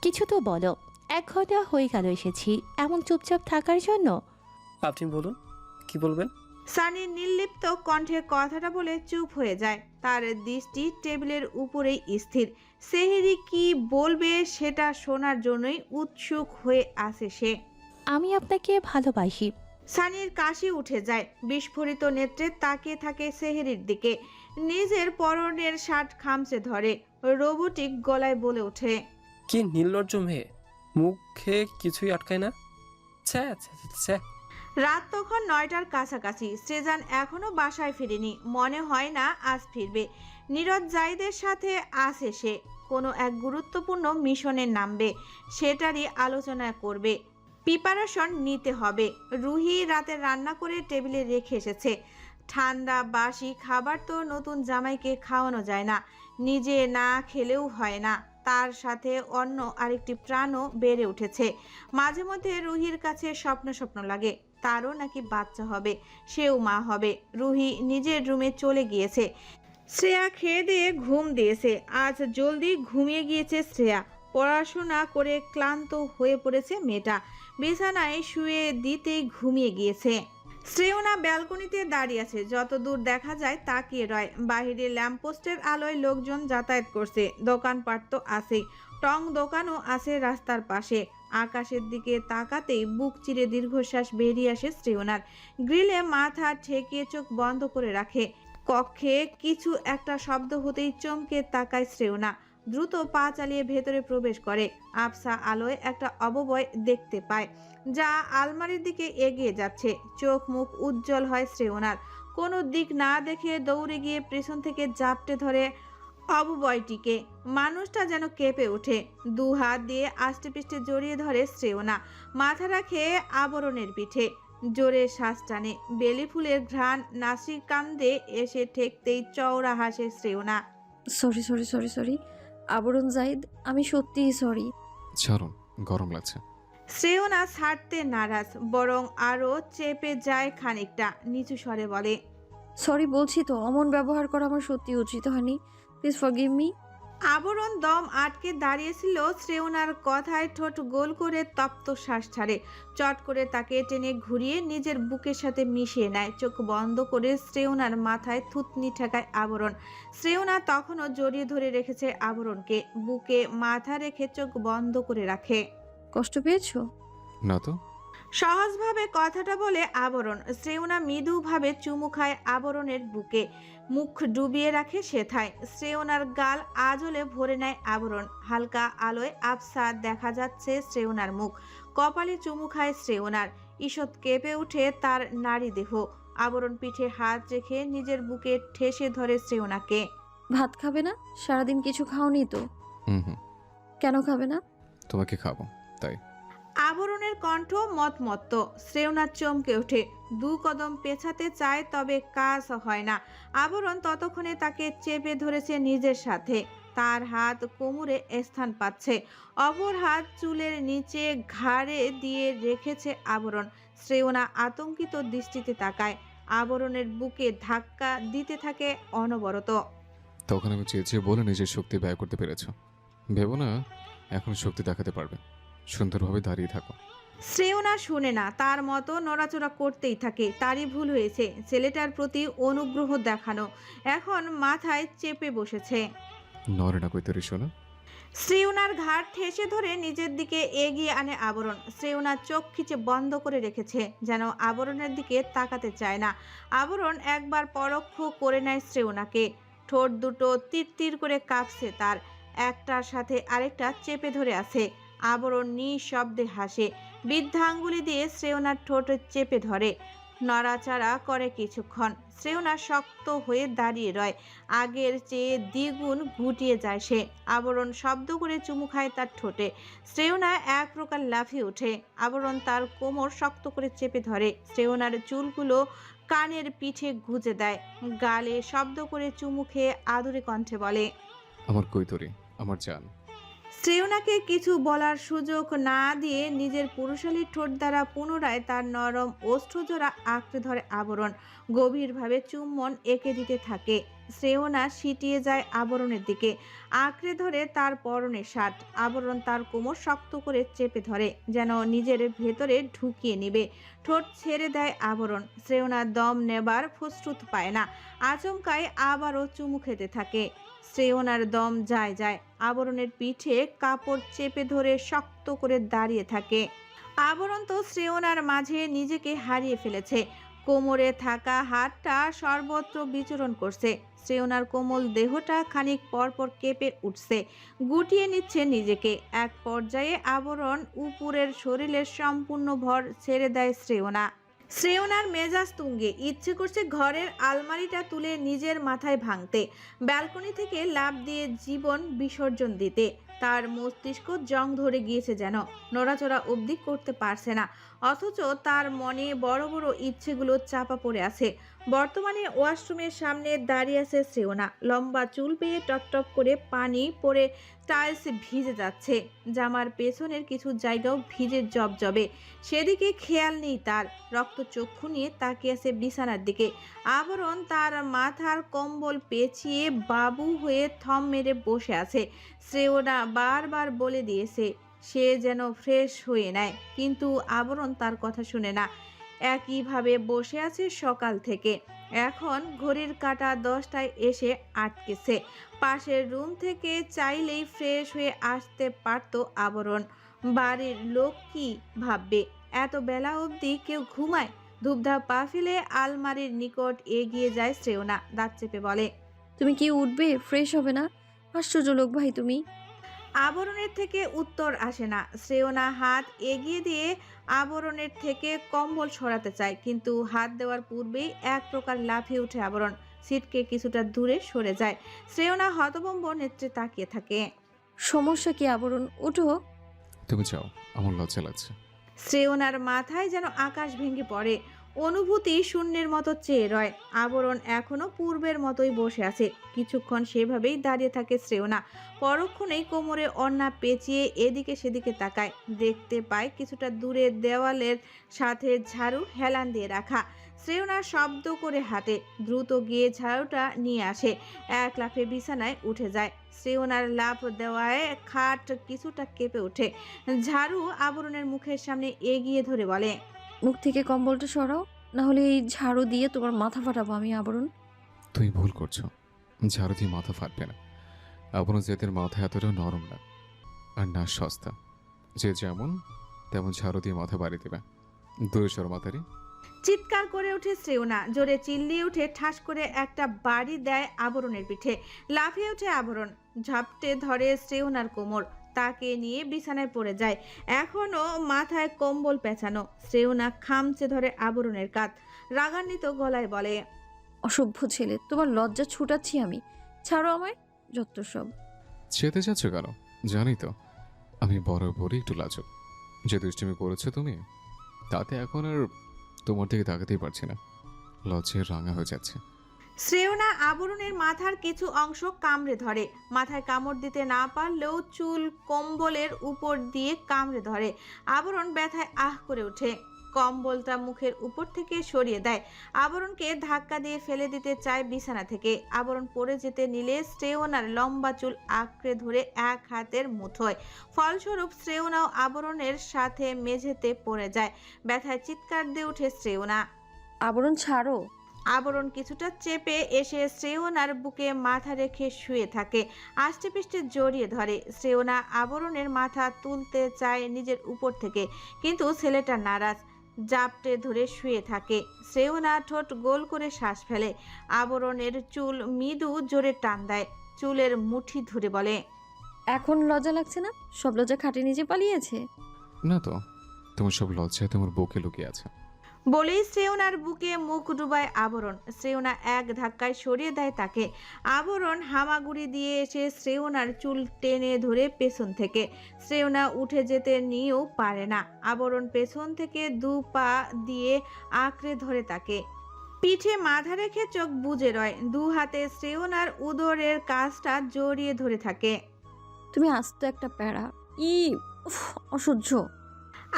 কিছু তো বলো। 1 ঘন্টা হয়ে গেল এসেছি, এমন চুপচাপ থাকার জন্য? আপনি বলুন, কি বলবেন? সানি নির্লিপ্ত কণ্ঠে কথাটা বলে চুপ হয়ে যায়। তার দৃষ্টি টেবিলের উপরেই স্থির। সেহেরি কি বলবে সেটা শোনার জন্যই উৎসুক হয়ে আছে সে। আমি আপনাকে ভালোবাসি। সানির কাশি উঠে যায়। বিস্ফোরিত নেত্রে তাকিয়ে থাকে সেহেরির দিকে। নিজের পরনের শার্ট খামচে ধরে রোবোটিক গলায় বলে ওঠে, কি নির্লজ্জ মেয়ে, মুখে কিছুই আটকায় না। ছ্যা ছ্যা ছ্যা। রাত তখন 9টার কাছাকাছি। সৃজন এখনো বাসায় ফিরেনি। মনে হয় না আজ ফিরবে। নীরজ জাহিদের সাথে আছে সে। কোনো এক গুরুত্বপূর্ণ মিশনে নামবে, সেটারই আলোচনা করবে। প্রিপারেশন নিতে হবে। রুহি রাতে রান্না করে টেবিলে রেখে এসেছে। ঠান্ডা বাসি খাবার তো নতুন জামাইকে খাওয়ানো যায় না, নিজে না খেলেও হয় না। তার সাথে অন্য আরেকটি প্রাণও বেড়ে উঠেছে। মাঝে মধ্যে রুহির কাছে স্বপ্ন স্বপ্ন লাগে, তারও নাকি বাচ্চা হবে, সেও মা হবে। রুহি নিজের রুমে চলে গিয়েছে। শ্রেয়া খেয়ে দিয়ে ঘুম দিয়েছে। আজ জলদি ঘুমিয়ে গিয়েছে শ্রেয়া। পড়াশোনা করে ক্লান্ত হয়ে পড়েছে মেয়েটা। বিছানায় শুয়ে দিতেই ঘুমিয়ে গিয়েছে। শ্রেয়না ব্যালকনিতে দাঁড়িয়ে আছে। যত দূর দেখা যায় তাকিয়ে রয়। বাহিরে ল্যাম্পপোস্টের আলোয় লোকজন যাতায়াত করছে। দোকানপাট তো আছেই, টং দোকানও আছে রাস্তার পাশে। আকাশের দিকে তাকাতেই বুক চিরে দীর্ঘশ্বাস বেরিয়ে আসে শ্রেয়নার। গ্রিলে মাথা ঠেকিয়ে চোখ বন্ধ করে রাখে। কক্ষে কিছু একটা শব্দ হতেই চমকে তাকায় শ্রেয়না। দ্রুত পা চালিয়ে ভেতরে প্রবেশ করে। আবসা আলোয় একটা অবয়ব দেখতে পায়, যা আলমারির দিকে এগিয়ে যাচ্ছে। চোখ মুখ উজ্জ্বল হয় শ্রেয়নার। কোনো দিক না দেখে দৌড়ে গিয়ে পেছন থেকে জাপটে ধরে অবয়বটিকে। মানুষটা যেন কেঁপে ওঠে। 2 হাত দিয়ে আষ্টেপৃষ্টে জড়িয়ে ধরে শ্রেয়না। মাথা রাখে আবরণের পিঠে। জোরে শ্বাস টানে। বেলি ফুলের ঘ্রাণ নাসির কান্দে এসে ঠেকতেই চওড়া হাসে শ্রেয়না। সরি সরি সরি সরি আবরণ জাহিদ, আমি সত্যিই সরি। ছাড়ুন, গরম লাগছে। শ্রেয়না ছাড়তে নারাজ, বরং আরো চেপে যায় খানিকটা। নিচু স্বরে বলে, সরি বলছি তো, অমন ব্যবহার করা আমার সত্যি উচিত হয়নি। Please forgive me. আবরণ দম আটকে দাঁড়িয়েছিল শ্রেয়নার কথায়। ঠোঁট গোল করে তপ্ত শ্বাস ছাড়ে। চট করে তাকে টেনে ঘুরিয়ে নিজের বুকের সাথে মিশিয়ে নেয়। চোখ বন্ধ করে শ্রেয়নার মাথায় থুতনি ঠেকায় আবরণ। শ্রেয়না তখনও জড়িয়ে ধরে রেখেছে আবরণকে। বুকে মাথা রেখে চোখ বন্ধ করে রাখে। কষ্ট পেয়েছো? না তো। সহজভাবে কথাটা বলে আবরণ। শ্রেয়না মৃদুভাবে চুমু খায় আবরণের বুকে। মুখ ডুবিয়ে রাখে সেথায়। শ্রেয়নার গাল আজলে ভরে নেয় আবরণ। হালকা আলোয় আবসা দেখা যাচ্ছে শ্রেয়নার মুখ। কপালে চুমু খায় শ্রেয়নার। ঈষৎ কেঁপে উঠে তার নারী দেহ। আবরণ পিঠে হাত রেখে নিজের বুকে ঠেসে ধরে শ্রেয়নাকে। ভাত খাবে না? সারাদিন কিছু খাওনি তো? হুম। কেন খাবে না? তোমাকে খাবো তাই। আবরণের কণ্ঠ মতমত্ত। শ্রেয়না চমকে ওঠে। 2 কদম পেছাতে চায়, তবে কাজ হয় না। আবরণ ততক্ষণে তাকে চেপে ধরেছে নিজের সাথে। তার হাত কোমরে স্থান পাচ্ছে। অপর হাত চুলের নিচে ঘাড়ে দিয়ে রেখেছে আবরণ। শ্রেয়না আতঙ্কিত দৃষ্টিতে তাকায়। আবরণের বুকে ধাক্কা দিতে থাকে অনবরত। তখন আমি চেয়ে চেয়ে বলে নিজের শক্তি ব্যয় করতে পেরেছ। ভেবো না এখন শক্তি দেখাতে পারবে। সুন্দরভাবে দাঁড়িয়ে থাকো। শ্রেয়না শুনে না। তার মতো নড়াচড়া করতেই থাকে। তারই ভুল হয়েছে ছেলেটার প্রতি অনুগ্রহ দেখানো। এখন মাথায় চেপে বসেছে। নরে না কইতরি শোনা। শ্রেয়নার ঘাড় ঠেসে ধরে নিজের দিকে এগিয়ে আনে আবরণ। শ্রেয়না চোখ খিচে বন্ধ করে রেখেছে, যেন আবরণের দিকে তাকাতে চায় না। আবরণ একবার পরোক্ষ করে নেয় শ্রেয়নাকে। ঠোঁট দুটো তীর তীর করে কাঁপছে তার। একটার সাথে আরেকটা চেপে ধরে আছে। আবরণ নিঃশব্দে হাসে। বৃদ্ধাঙ্গুলি দিয়ে শ্রেয়নার ঠোঁট চেপে ধরে। নড়াচড়া করে কিছুক্ষণ। শ্রেয়না শক্ত হয়ে দাঁড়িয়ে রয়। আগের চেয়ে দ্বিগুণ গুটিয়ে যায় সে। আবরণ শব্দ করে চুমু খায় তার ঠোঁটে। শ্রেয়না এক প্রকার লাফিয়ে ওঠে। আবরণ তার কোমর শক্ত করে চেপে ধরে। শ্রেয়নার চুলগুলো কানের পিঠে গুজে দেয়। গালে শব্দ করে চুমু খেয়ে আদুরে কণ্ঠে বলে, আমার কৈতরি, আমার জান। শ্রেয়নাকে কিছু বলার সুযোগ না দিয়ে নিজের পুরুষালী ঠোঁট দ্বারা পুনরায় তার নরম ওষ্ঠজোড়া আঁকড়ে ধরে আবরণ। গভীরভাবে চুম্বন এঁকে দিতে থাকে। শ্রেয়না সিটিয়ে যায় আবরণের দিকে, আঁকড়ে ধরে তার পরনের শার্ট। আবরণ তার কোমর শক্ত করে চেপে ধরে, যেন নিজের ভেতরে ঢুকিয়ে নেবে। ঠোঁট ছেড়ে দেয় আবরণ। শ্রেয়না দম নেবার ফুসফুস পায় না, আচমকায় আবারও চুমু খেতে থাকে। শ্রেয়নার দম যায় যায়। আবরণের পিঠে কাপড় চেপে ধরে শক্ত করে দাঁড়িয়ে থাকে। আবরণ তো শ্রেয়নার মাঝে নিজেকে হারিয়ে ফেলেছে। কোমরে থাকা হাতটা সর্বত্র বিচরণ করছে। শ্রেয়নার কোমল দেহটা খানিক পরপর কেঁপে উঠছে, গুটিয়ে নিচ্ছে নিজেকে। এক পর্যায়ে আবরণ উপরের শরীরের সম্পূর্ণ ভর ছেড়ে দেয় শ্রেয়না। শ্রেয়নার মেজাজ তুঙ্গে, ইচ্ছে করছে ঘরের আলমারিটা তুলে নিজের মাথায় ভাঙতে, ব্যালকনি থেকে লাফ দিয়ে জীবন বিসর্জন দিতে। তার মস্তিষ্ক জং ধরে গিয়েছে, যেন নড়াচড়া অবধি করতে পারছে না। অথচ তার মনে বড় বড় ইচ্ছেগুলো চাপা পড়ে আছে। বর্তমানে ওয়াশরুমের সামনে দাঁড়িয়ে আছে শ্রেয়না। লম্বা চুল পেয়ে টপটপ করে পানি পড়ে টাইলস ভিজে যাচ্ছে। জামার পেছনের কিছু জায়গাও ভিজে জবজবে। সেদিকে খেয়াল নেই তার। রক্তচক্ষু নিয়ে তাকিয়ে আছে বিছানার দিকে। আবরণ তার মাথার কম্বল পেঁচিয়ে বাবু হয়ে থম মেরে বসে আছে। শ্রেয়না বারবার বলে দিয়েছে সে যেন ফ্রেশ হয়ে নেয়, কিন্তু আবরণ তার কথা শুনে না। একইভাবে বসে আছে সকাল থেকে। এখন ঘড়ির কাঁটা 10টায় এসে আটকেছে। পাশের রুম থেকে চাইলেই ফ্রেশ হয়ে আসতে পারত আবরণ। বাড়ির লোক কি ভাববে? এত বেলা অবধি কেউ ঘুমায়? ধূপধাপ পা ফেলে আলমারির নিকট এগিয়ে যায় শ্রেয়না। দাঁত চেপে বলে, তুমি কি উঠবে? ফ্রেশ হবে না? আশ্চর্য লোক ভাই তুমি। আবরণের থেকে উত্তর আসে না। শ্রেয়না হাত এগিয়ে দিয়ে আবরণের থেকে কম্বল সরাতে চায়, কিন্তু হাত দেওয়ার পূর্বেই এক প্রকার লাফিয়ে ওঠে আবরণ। সিটকে কিছুটা দূরে সরে যায়। শ্রেয়না হতভম্ব নেত্রে তাকিয়ে থাকে। সমস্যা কি আবরণ? উঠো। তুমি যাও, আমার লজ্জা লাগছে। শ্রেয়নার মাথায় যেন আকাশ ভেঙে পড়ে। অনুভূতি শূন্যের মতো চেয়ে রয়। আবরণ এখনো পূর্বের মতোই বসে আছে। কিছুক্ষণ সেভাবেই দাঁড়িয়ে থাকে শ্রেয়না। পরক্ষণেই কোমরে ওড়না পেঁচিয়ে এদিকে সেদিকে তাকায়। দেখতে পায় কিছুটা দূরে দেওয়ালের সাথে ঝাড়ু হেলান দিয়ে রাখা। শ্রেয়না শব্দ করে হাঁটে, দ্রুত গিয়ে ঝাড়ুটা নিয়ে আসে। এক লাফে বিছানায় উঠে যায়। শ্রেয়নার লাফ দেওয়ায় খাট কিছুটা কেঁপে ওঠে। ঝাড়ু আবরণের মুখের সামনে এগিয়ে ধরে বলে, মুখ থেকে কম্বলটা সরাও, না হলে এই ঝাড়ু দিয়ে তোমার মাথা ফাটাবো আমি আবরণ। তুমি ভুল করছো, ঝাড়ু দিয়ে মাথা ফাটবে না। আপনার যেদের মাথা এতটাও নরম না, আর না সস্তা। যে যেমন তেমন ঝাড়ু দিয়ে মাথা বাড়ি দেবে। দূরে সর মাথারি। চিৎকার করে ওঠে শ্রেয়না। জোরে চিল্লিয়ে উঠে ঠাস করে একটা বাড়ি দেয় আবরণের পিঠে। লাফিয়ে ওঠে আবরণ, ঝাপটে ধরে শ্রেয়নার কোমর, তাকে নিয়ে বিছানায় পড়ে যায়। এখনো মাথায় কম্বল পেঁচানো। শ্রেয়না খামচে ধরে আবরণের কাঁধ, রাগান্বিত গলায় বলে, অসভ্য ছেলে, তোমার লজ্জা ছুটাচ্ছি আমি। ছাড়ো আমায়, যত সব। চেতে যাচ্ছ কেন? জানি তো আমি বরাবরই একটু লাজুক। যে দুষ্টুমি করেছো তুমি, তাতে এখন আর তোমার দিকে তাকাতেই পারছি না। লজ্জায় রাঙা হয়ে যাচ্ছে। শ্রেয়না আবরণের মাথার কিছু অংশ কামড়ে ধরে। মাথায় কামড় দিতে না পারলেও চুল কম্বলের উপর দিয়ে কামড়ে ধরে। আবরণ ব্যথায় আহ করে ওঠে। কম্বলটা মুখের উপর থেকে সরিয়ে দেয়। আবরণকে ধাক্কা দিয়ে ফেলে দিতে চায় বিছানা থেকে। আবরণ পড়ে যেতে নিলে শ্রেয়নার লম্বা চুল আঁকড়ে ধরে এক হাতের মুঠোয়। ফলস্বরূপ শ্রেয়নাও আবরণের সাথে মেঝেতে পড়ে যায়। ব্যথায় চিৎকার দিয়ে ওঠে শ্রেয়না। আবরণ ছাড়ো। আবরণ কিছুটা চেপে এসে শ্রেয়নার বুকে মাথা রেখে শুয়ে থাকে। আষ্টে পিষ্টে জড়িয়ে ধরে। শ্রেয়না আবরণের মাথা তুলতে চায় নিজের উপর থেকে, কিন্তু ছেলেটা নারাজ, জাপটে ধরে শুয়ে থাকে। শ্রেয়না ঠোঁট গোল করে শ্বাস ফেলে। আবরণের চুল মৃদু জোরে টান দেয়। চুলের মুঠি ধরে বলে, এখন লজ্জা লাগছে না? সব লজ্জা খাটে নিচে পালিয়েছে। না তো, তোমার সব লজ্জায় তোমার বুকে লুকিয়ে আছে। বলেই শ্রেয়নার বুকে মুখ ডুবায় আবরণ। শ্রেয়না এক ধাক্কায় সরিয়ে দেয় তাকে। আবরণ হামাগুড়ি দিয়ে এসে শ্রেয়নার চুল টেনে ধরে পেছন থেকে। শ্রেয়না উঠে যেতে নিয়েও পারে না। আবরণ পেছন থেকে দু পা দিয়ে আঁকড়ে ধরে তাকে। পিঠে মাথা রেখে চোখ বুজে রয়। দু হাতে শ্রেয়নার উদরের কাছটা জড়িয়ে ধরে থাকে। তুমি আস্ত একটা প্যারা। উফ, অসহ্য।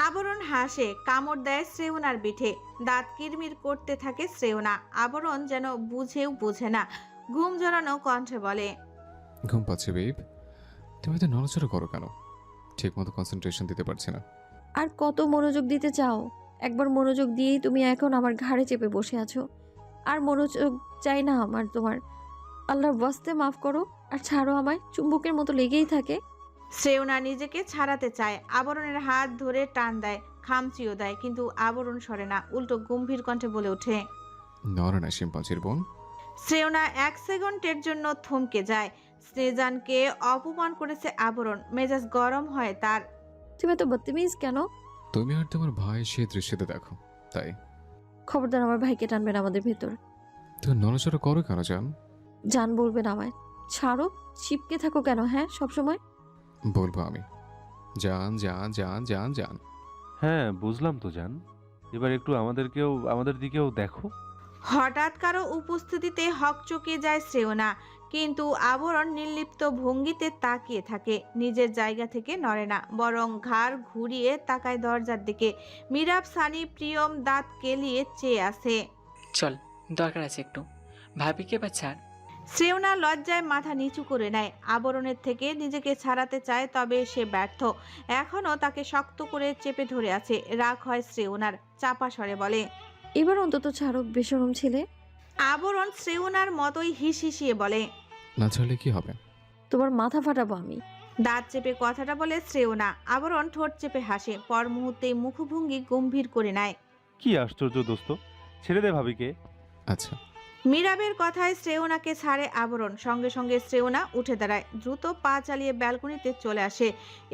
আবরণ হাসে, কামড় দেয় শ্রেয়নার পিঠে। দাঁত কিরমির করতে থাকে শ্রেয়না। আবরণ যেন বুঝেও বোঝে না। ঘুম জড়ানো কণ্ঠে বলে, ঘুম পাচ্ছে বেব। তুমি তো নড়াচড়া করো কেন? ঠিক মতো কনসেন্ট্রেশন দিতে পারছি না। আর কত মনোযোগ দিতে চাও? একবার মনোযোগ দিয়েই তুমি এখন আমার ঘাড়ে চেপে বসে আছো। আর মনোযোগ চাই না আমার তোমার। আল্লাহর ওয়াস্তে মাফ করো আর ছাড়ো আমায়। চুম্বকের মতো লেগেই থাকে। শ্রেয়না নিজেকে ছাড়াতে চায়, আবরণের হাত ধরে টান দেয়, খামচিও দেয়, কিন্তু আবরণ সরে না, উল্টো গম্ভীর কণ্ঠে বলে ওঠে। নড়ে না শিম্পাঞ্জির বোন। শ্রেয়না 1 সেকেন্ডের জন্য থমকে যায়। স্নেজানকে অপমান করেছে আবরণ, মেজাজ গরম হয় তার। তুমি এত বদতমিজ কেন? তুমি আর তোমার ভাই সেই দৃশ্যতে দেখো, তাই। খবরদার আমার ভাইকে টানবেন আমাদের ভেতর। তুমি নড়াচড়া করো কেন জান? জান বলবেন আমায়। ছাড়ো। চিপকে থাকো কেন? হ্যাঁ, সবসময়। বলবো আমি। জান জান জান জান জান। হ্যাঁ বুঝলাম তো জান, এবার একটু আমাদের দিকেও দেখো। হঠাৎ কারো উপস্থিতিতে হকচকে যায় শ্রেয়না, কিন্তু আবরণ নির্লিপ্ত ভঙ্গিতে তাকিয়ে থাকে, নিজের জায়গা থেকে নড়ে না, বরং ঘাড় ঘুরিয়ে তাকায় দরজার দিকে। মিরাব, সানি, প্রিয়ম দাঁত কেলিয়ে চেয়ে আছে। চল, দরকার আছে একটু। ভাবিকে বা ছাড়। শ্রেয়না লজ্জায় মাথা নিচু করে নেয়, আবরণের থেকে নিজেকে ছাড়াতে চায়, তবে সে ব্যর্থ। এখনও তাকে শক্ত করে চেপে ধরে আছে। রাগ হয় শ্রেয়নার, চাপা স্বরে বলে, এবার অন্তত ছাড়ো বেশরম ছেলে। আবরণ শ্রেয়নার মতোই হিসিয়ে বলে, না ছাড়লে কি হবে? তোমার মাথা ফাটাবো আমি। দাঁত চেপে কথাটা বলে শ্রেয়না। আবরণ ঠোঁট চেপে হাসে, পর মুহূর্তেই মুখভঙ্গি গম্ভীর করে নেয়। কি আশ্চর্য দোস্ত, ছেড়ে দে ভাবিকে। আচ্ছা। মীরাবের কথায় শ্রেয়নাকে ছাড়ে আবরণ, সঙ্গে সঙ্গে শ্রেয়না উঠে দাঁড়ায়, দ্রুত পা চালিয়ে ব্যালকনিতে চলে আসে।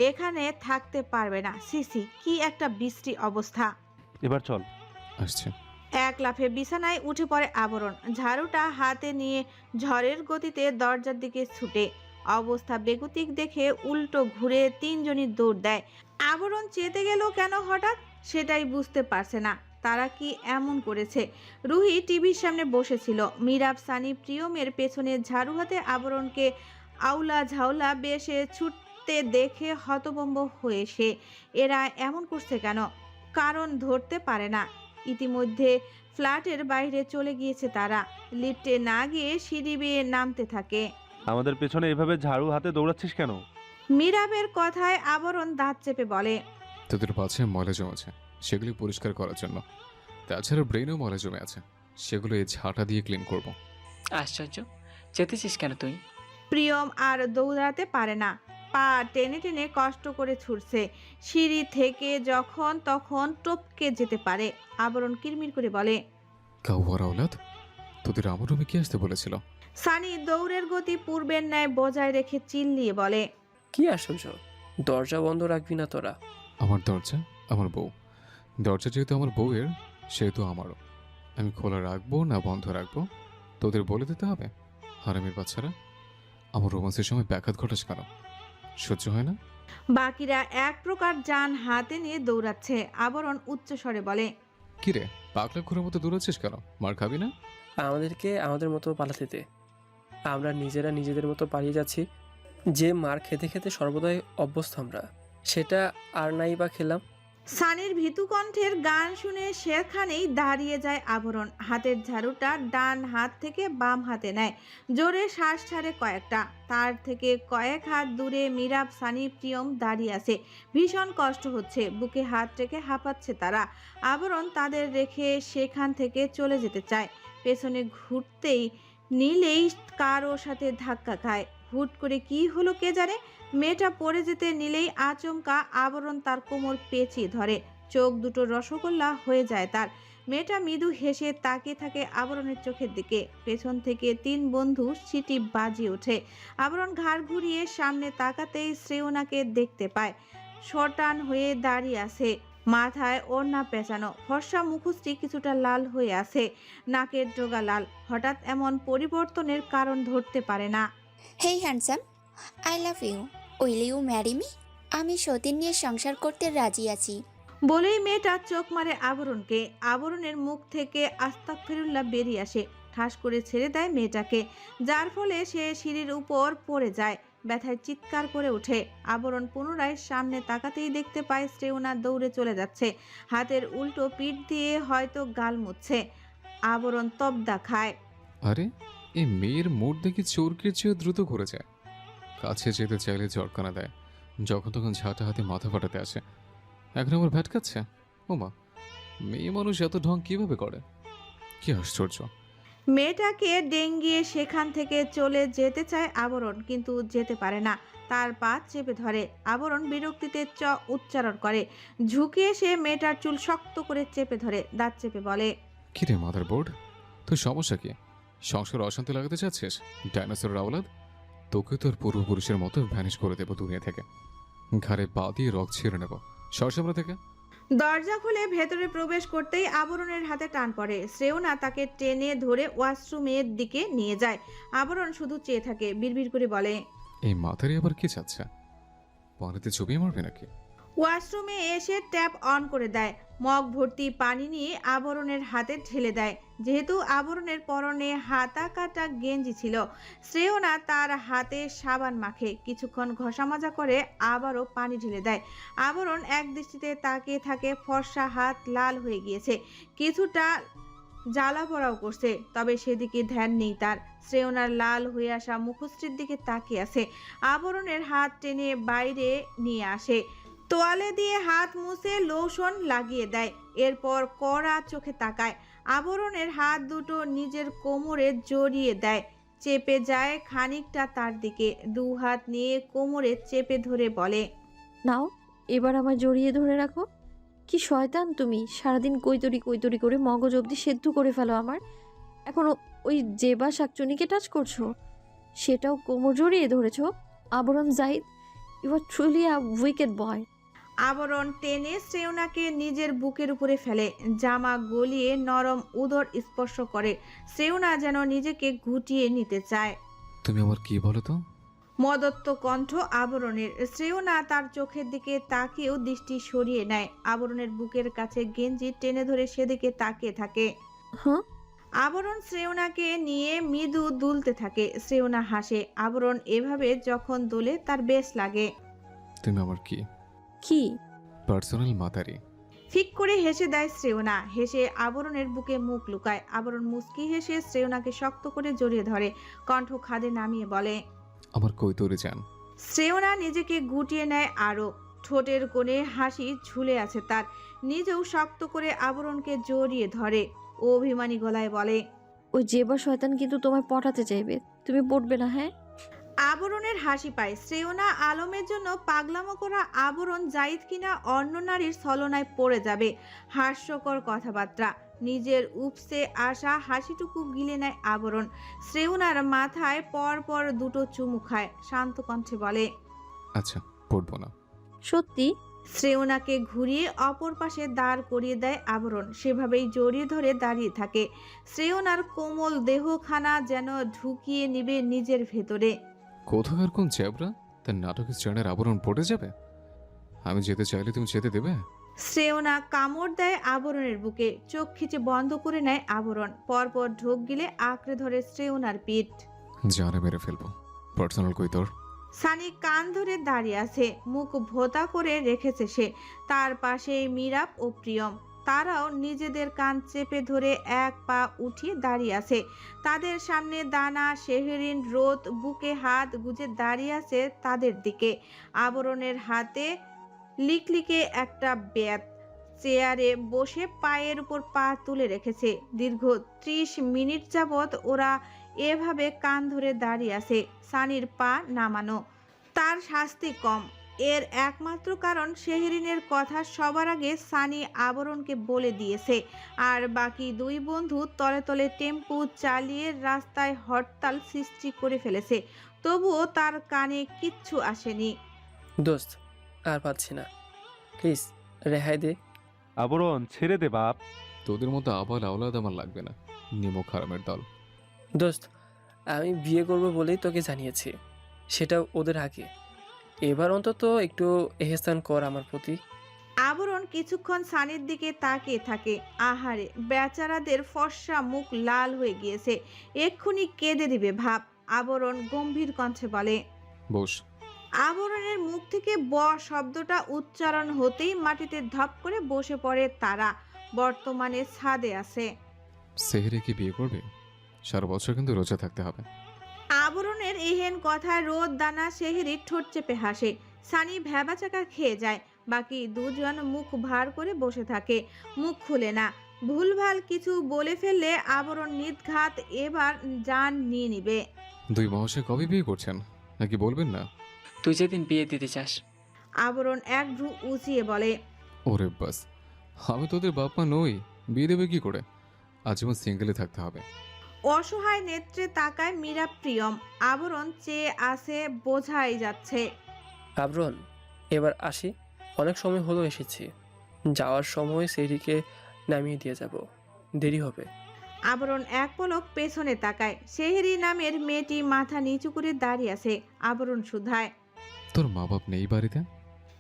এখানে থাকতে পারবে না। সিসি, কি একটা বিশ্রী অবস্থা। এবার চল। আসছে। এক লাফে বিছানায় উঠে পড়ে আবরণ, ঝাড়ুটা হাতে নিয়ে ঝড়ের গতিতে দরজার দিকে ছুটে। অবস্থা বেগতিক দেখে উল্টো ঘুরে তিনজনই দৌড় দেয়। আবরণ চেতে গেল কেন হঠাৎ, সেটাই বুঝতে পারছে না। তারা কি এমন করেছে? রুহি টিভির সামনে বসেছিল। মিরাব, সানি, প্রিয়মের পেছনে ঝাড়ু হাতে আবরণকে আউলা ঝাউলা বেশে ছুটতে দেখে হতভম্ব হয়ে সে। এরা এমন করছে কেন? কারণ ধরতে পারে না। ইতিমধ্যে ফ্ল্যাটের বাইরে চলে গিয়েছে তারা। লিফটে না গিয়ে সিঁড়ি বেয়ে নামতে থাকে। আমাদের পেছনে এভাবে ঝাড়ু হাতে দৌড়াচ্ছিস কেন? মীরাবের কথায় আবরণ দাঁত চেপে বলে, তোদের পাছে ময়লা জমেছে, সেগুলি পরিষ্কার করার জন্য। তাছাড়া ব্রেনেও ময়লা জমে আছে, সেগুলো এই ঝাঁটা দিয়ে ক্লিন করব। আশ্চর্য, চেতেছিস কেন তুই? প্রিয়ম আর দৌড়াতে পারে না, পা টেনে টেনে কষ্ট করে ছুটছে। সিঁড়ি থেকে যখন তখন টপকে যেতে পারে। আবরণ কিরমির করে বলে, কাউয়ার আওলাদ, তোদের আমার রুমে কি আসতে বলেছিল? সানি দৌড়ের গতি পূর্বের ন্যায় বজায় রেখে চিল্লিয়ে বলে, কি আশ্চর্য, দরজা বন্ধ রাখবি না তোরা? আমার দরজা আমার বউ। দরজা যেহেতু আমার বউয়ের, সেহেতু আমারও। আমি খোলা রাখবো না বন্ধ রাখবো তোদের বলে দিতে হবে? হারামির বাচ্চারা, আমার রোমান্সের সময় ব্যাঘাত ঘটাস কেন? সহ্য হয় না? বাকিরা এক প্রকার যান হাতে নিয়ে দৌড়াচ্ছে। আবরণ উচ্চ স্বরে বলে, কিরে, পাগলা ঘোরার মতো দৌড়াচ্ছিস কেন? মার খাবি না? আমাদেরকে আমাদের মতো পালাতে দে। আমরা নিজেরা নিজেদের মতো পালিয়ে যাচ্ছি। যে মার খেতে খেতে সর্বদাই অভ্যস্ত আমরা, সেটা আর নাই বা খেলাম। সানির ভীতু কণ্ঠের গান শুনে সেখানেই দাঁড়িয়ে যায় আবরণ। হাতের ঝাড়ুটা ডান হাত থেকে বাম হাতে নেয়, জোরে শ্বাস ছাড়ে কয়েকটা। তার থেকে কয়েক হাত দূরে মিরাব, সানি, প্রিয়ম দাঁড়িয়ে আছে। ভীষণ কষ্ট হচ্ছে, বুকে হাত রেখে হাঁপাচ্ছে তারা। আবরণ তাদের রেখে সেখান থেকে চলে যেতে চায়। পেছনে ঘুরতেই নিলেই কারো সাথে ধাক্কা খায়। হুট করে কি হলো কে জানে, মেয়েটা পড়ে যেতে নিলেই আচমকা আবরণ তার কোমর পেঁচিয়ে ধরে। চোখ দুটো রসগোল্লা হয়ে যায় তার। মেয়েটা মৃদু হেসে তাকিয়ে থাকে আবরণের চোখের দিকে। পেছন থেকে 3 বন্ধু সিটি বাজিয়ে ওঠে। আবরণ ঘাড় ঘুরিয়ে সামনে তাকাতেই শ্রেয়নাকে দেখতে পায়। শটান হয়ে দাঁড়িয়ে আছে, মাথায় ওড়না পেঁচানো, ফর্সা মুখশ্রী কিছুটা লাল হয়ে আছে, নাকের ডগা লাল। হঠাৎ এমন পরিবর্তনের কারণ ধরতে পারে না। Hey handsome, I love you, will you marry me? আমি সতীন নিয়ে সংসার করতে রাজি আছি। বলেই মেয়েটা চোখ মারে আবরণকে। আবরণের মুখ থেকে আস্তাগফিরুল্লাহ বেরিয়ে আসে। ঠাস করে ছেড়ে দেয় মেয়েটাকে, যার ফলে সে সিঁড়ির উপর পড়ে যায়। ব্যথায় চিৎকার করে ওঠে। আবরণ পুনরায় সামনে তাকাতেই দেখতে পায় শ্রেয়না দৌড়ে চলে যাচ্ছে, হাতের উল্টো পিঠ দিয়ে হয়তো গাল মুছছে। আবরণ তবদা খায়। আরে এই মেয়ের মুড দেখি চোরকের চেয়েও দ্রুত ঘুরে যায়। কাছে যেতে চাইলে জটকানা দেয়, যখন তখন ঝাঁটা হাতে মাথা ফাটাতে আসে। এখন আবার ভ্যাটকাচ্ছে। ওমা, মেয়ে মানুষ এত ঢং কিভাবে করে? কি আশ্চর্য! মেয়েটাকে ডেঙ্গিয়ে সেখান থেকে চলে যেতে চায় আবরণ, কিন্তু যেতে পারে না। তার পা চেপে ধরে। আবরণ বিরক্তিতে উচ্চারণ করে। ঝুঁকে এসে মেয়েটার চুল শক্ত করে চেপে ধরে, দাঁত চেপে বলে, কি রে মাদার বোর্ড, তোর সমস্যা কি? সংসার অশান্তি লাগাতে চাচ্ছিস? ডাইনোসরের আওলাদ! তোকে তোর পূর্বপুরুষের মতো ভ্যানিশ করে দেবো দুনিয়া থেকে। ঘাড়ে পা দিয়ে রক ছিঁড়ে নেব সর সামনে থেকে। দরজা খুলে ভেতরে প্রবেশ করতেই আবরণের হাতে টান পড়ে। শ্রেয়না তাকে টেনে ধরে ওয়াশরুমের দিকে নিয়ে যায়। আবরণ শুধু চেয়ে থাকে, বিড়বিড় করে বলে, এই মাথারে আবার কি চাচ্ছে? পানিতে চুপিয়ে মারবে নাকি? ওয়াশরুমে এসে ট্যাপ অন করে দেয়। মগ ভর্তি পানি নিয়ে আবরণের হাতে ঢেলে দেয়। যেহেতু আবরণের পরনে হাতা কাটা গেঞ্জি ছিল, শ্রেয়না তার হাতে সাবান মাখে, কিছুক্ষণ ঘষা মাজা করে আবারও পানি ঢেলে দেয়। আবরণ এক দৃষ্টিতে তাকিয়ে থাকে। ফর্সা হাত লাল হয়ে গিয়েছে, কিছুটা জ্বালা পড়াও করছে, তবে সেদিকে ধ্যান নেই তার। শ্রেয়নার লাল হয়ে আসা মুখশ্রীর দিকে তাকিয়ে আছে। আবরণের হাত টেনে বাইরে নিয়ে আসে, তোয়ালে দিয়ে হাত মুছে লোশন লাগিয়ে দেয়। এরপর কড়া চোখে তাকায়। আবরণের হাত দুটো নিজের কোমরে জড়িয়ে দেয়, চেপে যায় খানিকটা তার দিকে। দু হাত নিয়ে কোমরে চেপে ধরে বলে, নাও, এবার আমার জড়িয়ে ধরে রাখো। কি শয়তান তুমি! সারাদিন কৈতরি করে মগজ অবধি সেদ্ধ করে ফেলো আমার। এখন ওই জেবা শাকচুনিকে টাচ করছো, সেটাও কোমর জড়িয়ে ধরেছো। Abaran Zahid, you are truly a wicked boy. Abaran টেনে শ্রেয়নাকে নিজের বুকের উপরে ফেলে, জামা গলিয়ে নরম উদর স্পর্শ করে। শ্রেয়না যেন নিজেকে গুটিয়ে নিতে চায়। তুমি আমার কি বলো তো? মদত্ত কণ্ঠ আবরণের। শ্রেয়না তার চোখের দিকে তাকিয়েও দৃষ্টি সরিয়ে নেয়। আবরণের বুকের কাছে গেঞ্জি টেনে ধরে সেদিকে তাকিয়ে থাকে। হ্যাঁ, আবরণ শ্রেয়নাকে নিয়ে মৃদু দুলতে থাকে। শ্রেয়না হাসে। আবরণ এভাবে যখন দোলে তার বেশ লাগে। তুমি আমার কি কি? পার্সোনাল মাতারি। ফিক করে হেসে দেয় শ্রেয়না। হেসে আবরণের বুকে মুখ লুকায়। আবরণ মুচকি হেসে শ্রেয়নাকে শক্ত করে জড়িয়ে ধরে, কণ্ঠ খাদে নামিয়ে বলে, আমার কৈতরে যান। শ্রেয়না নিজেকে গুটিয়ে নেয় আরো। ঠোঁটের কোণে হাসি ঝুলে আছে তার। নিজেও শক্ত করে আবরণকে জড়িয়ে ধরে। অভিমানী গলায় বলে, ওই জেবা শয়তান কিন্তু তোমায় পটাতে চাইবে, তুমি পড়বে না। হ্যাঁ, আবরণের হাসি পায়। শ্রেয়না আলমের জন্য পাগলামো করা আবরণ জাহিদ কিনা অন্য নারীর ছলনায় পড়ে যাবে। হাস্যকর কথাবার্তা। নিজের উপসে আসা হাসিটুকু গিলে নেয় আবরণ। শ্রেয়নার মাথায় পর পর দুটো চুমু খায়। শান্ত কণ্ঠে বলে, আচ্ছা, পড়বো না। সত্যি? শ্রেয়নাকে ঘুরিয়ে অপর পাশে দাঁড় করিয়ে দেয় আবরণ। সেভাবেই জড়িয়ে ধরে দাঁড়িয়ে থাকে। শ্রেয়নার কোমল দেহখানা যেন ঢুকিয়ে নিবে নিজের ভেতরে। কোথাকার কোন চ্যাবরা তার নাটকের স্ট্যান্ডের আবরণ পড়ে যাবে? আমি যেতে চাইলে তুমি যেতে দেবে? শ্রেয়না কামড় দেয় আবরণের বুকে। চোখ খিচে বন্ধ করে নেয় আবরণ। পরপর ঢোক গিলে আঁকড়ে ধরে শ্রেয়নার পিঠ। জানে মেরে ফেলবো। পার্সোনাল কৈতর। সানি কান ধরে দাঁড়িয়ে আছে, মুখ ভোতা করে রেখেছে সে। তার পাশেই মিরাপ ও প্রিয়ম। তারাও নিজেদের কান চেপে ধরে এক পা উঠিয়ে দাঁড়িয়ে আছে। তাদের সামনে দানা, শেহরিন, রোদ বুকে হাত গুজে দাঁড়িয়ে আছে তাদের দিকে। আবরণের হাতে লিকলিকে একটা ব্যাত। চেয়ারে বসে পায়ের উপর পা তুলে রেখেছে। দীর্ঘ 30 মিনিট যাবৎ ওরা এভাবে কান ধরে দাঁড়িয়ে আছে। সানির পা নামানো। তার শাস্তি কম। এর একমাত্র কারণ শেহরিনের কথা সবার আগে সানি আবরণকে বলে দিয়েছে। আর বাকি দুই বন্ধু তলে তলে টেম্পু চালিয়ে রাস্তায় হরতাল সৃষ্টি করে ফেলেছে। তবুও তার কানে কিচ্ছু আসেনি। দোস্ত, আর পাচ্ছি না, প্লিজ রেহাই দে। আবরণ ছেড়ে দে বাপ। তোদের মতো আবাল আওলাদ আমার লাগবে না, নিমক হারামের দল। দোস্ত, আমি বিয়ে করব বলেই তোকে জানিয়েছি, সেটাও ওদের আগে। এবার অন্তত একটু এহসান কর আমার প্রতি। আবরণ কিছুক্ষণ সানির দিকে তাকিয়ে থাকে। আহারে, বেচারাদের ফর্সা মুখ লাল হয়ে গিয়েছে, এক্ষুনি কেঁদে দিবে ভাব। আবরণ গম্ভীর কণ্ঠে বলে, বস। আবরণের মুখ থেকে ব শব্দটা উচ্চারণ হতেই মাটিতে ধপ করে বসে পড়ে তারা। বর্তমানে ছাদে আছে। সেহেরে কি বিয়ে করবে? সারা বছর কিন্তু রোজা থাকতে হবে। আবরণের এহেন কথায় রোদ দানা সেহেরি ঠোঁট চেপে হাসে। সানি ভ্যাবাচাকা খেয়ে যায়। বাকি দুজন মুখ ভার করে বসে থাকে, মুখ খুলে না। ভুলভাল কিছু বলে ফেললে আবরণ নির্ঘাত এবার জান নিয়ে নিবে। দুই মহাশয় কবে বিয়ে করছেন নাকি বলবেন না? তুই যেদিন বিয়ে দিতে চাস। আবরণ এক ভ্রু উঁচিয়ে বলে। ওরে বাস, আমি তোদের বাপ মা নই, বিয়ে দেবে কি করে? আজীবন সিঙ্গেলে থাকতে হবে। অসহায় নেত্রে তাকায় মীরা প্রিয়ম। আবরণ চেয়ে আসে, বোঝাই যাচ্ছে। আবরণ, এবার আসি, অনেক সময় হলো এসেছি। যাওয়ার সময় সেরিকে নামিয়ে দিয়ে যাব, দেরি হবে। আবরণ এক পলক পেছনে তাকায়। সেহেরি নামের মেয়েটি মাথা নিচু করে দাঁড়িয়ে আছে। আবরণ শুধায়। তোর মা বাপ নেই বাড়িতে?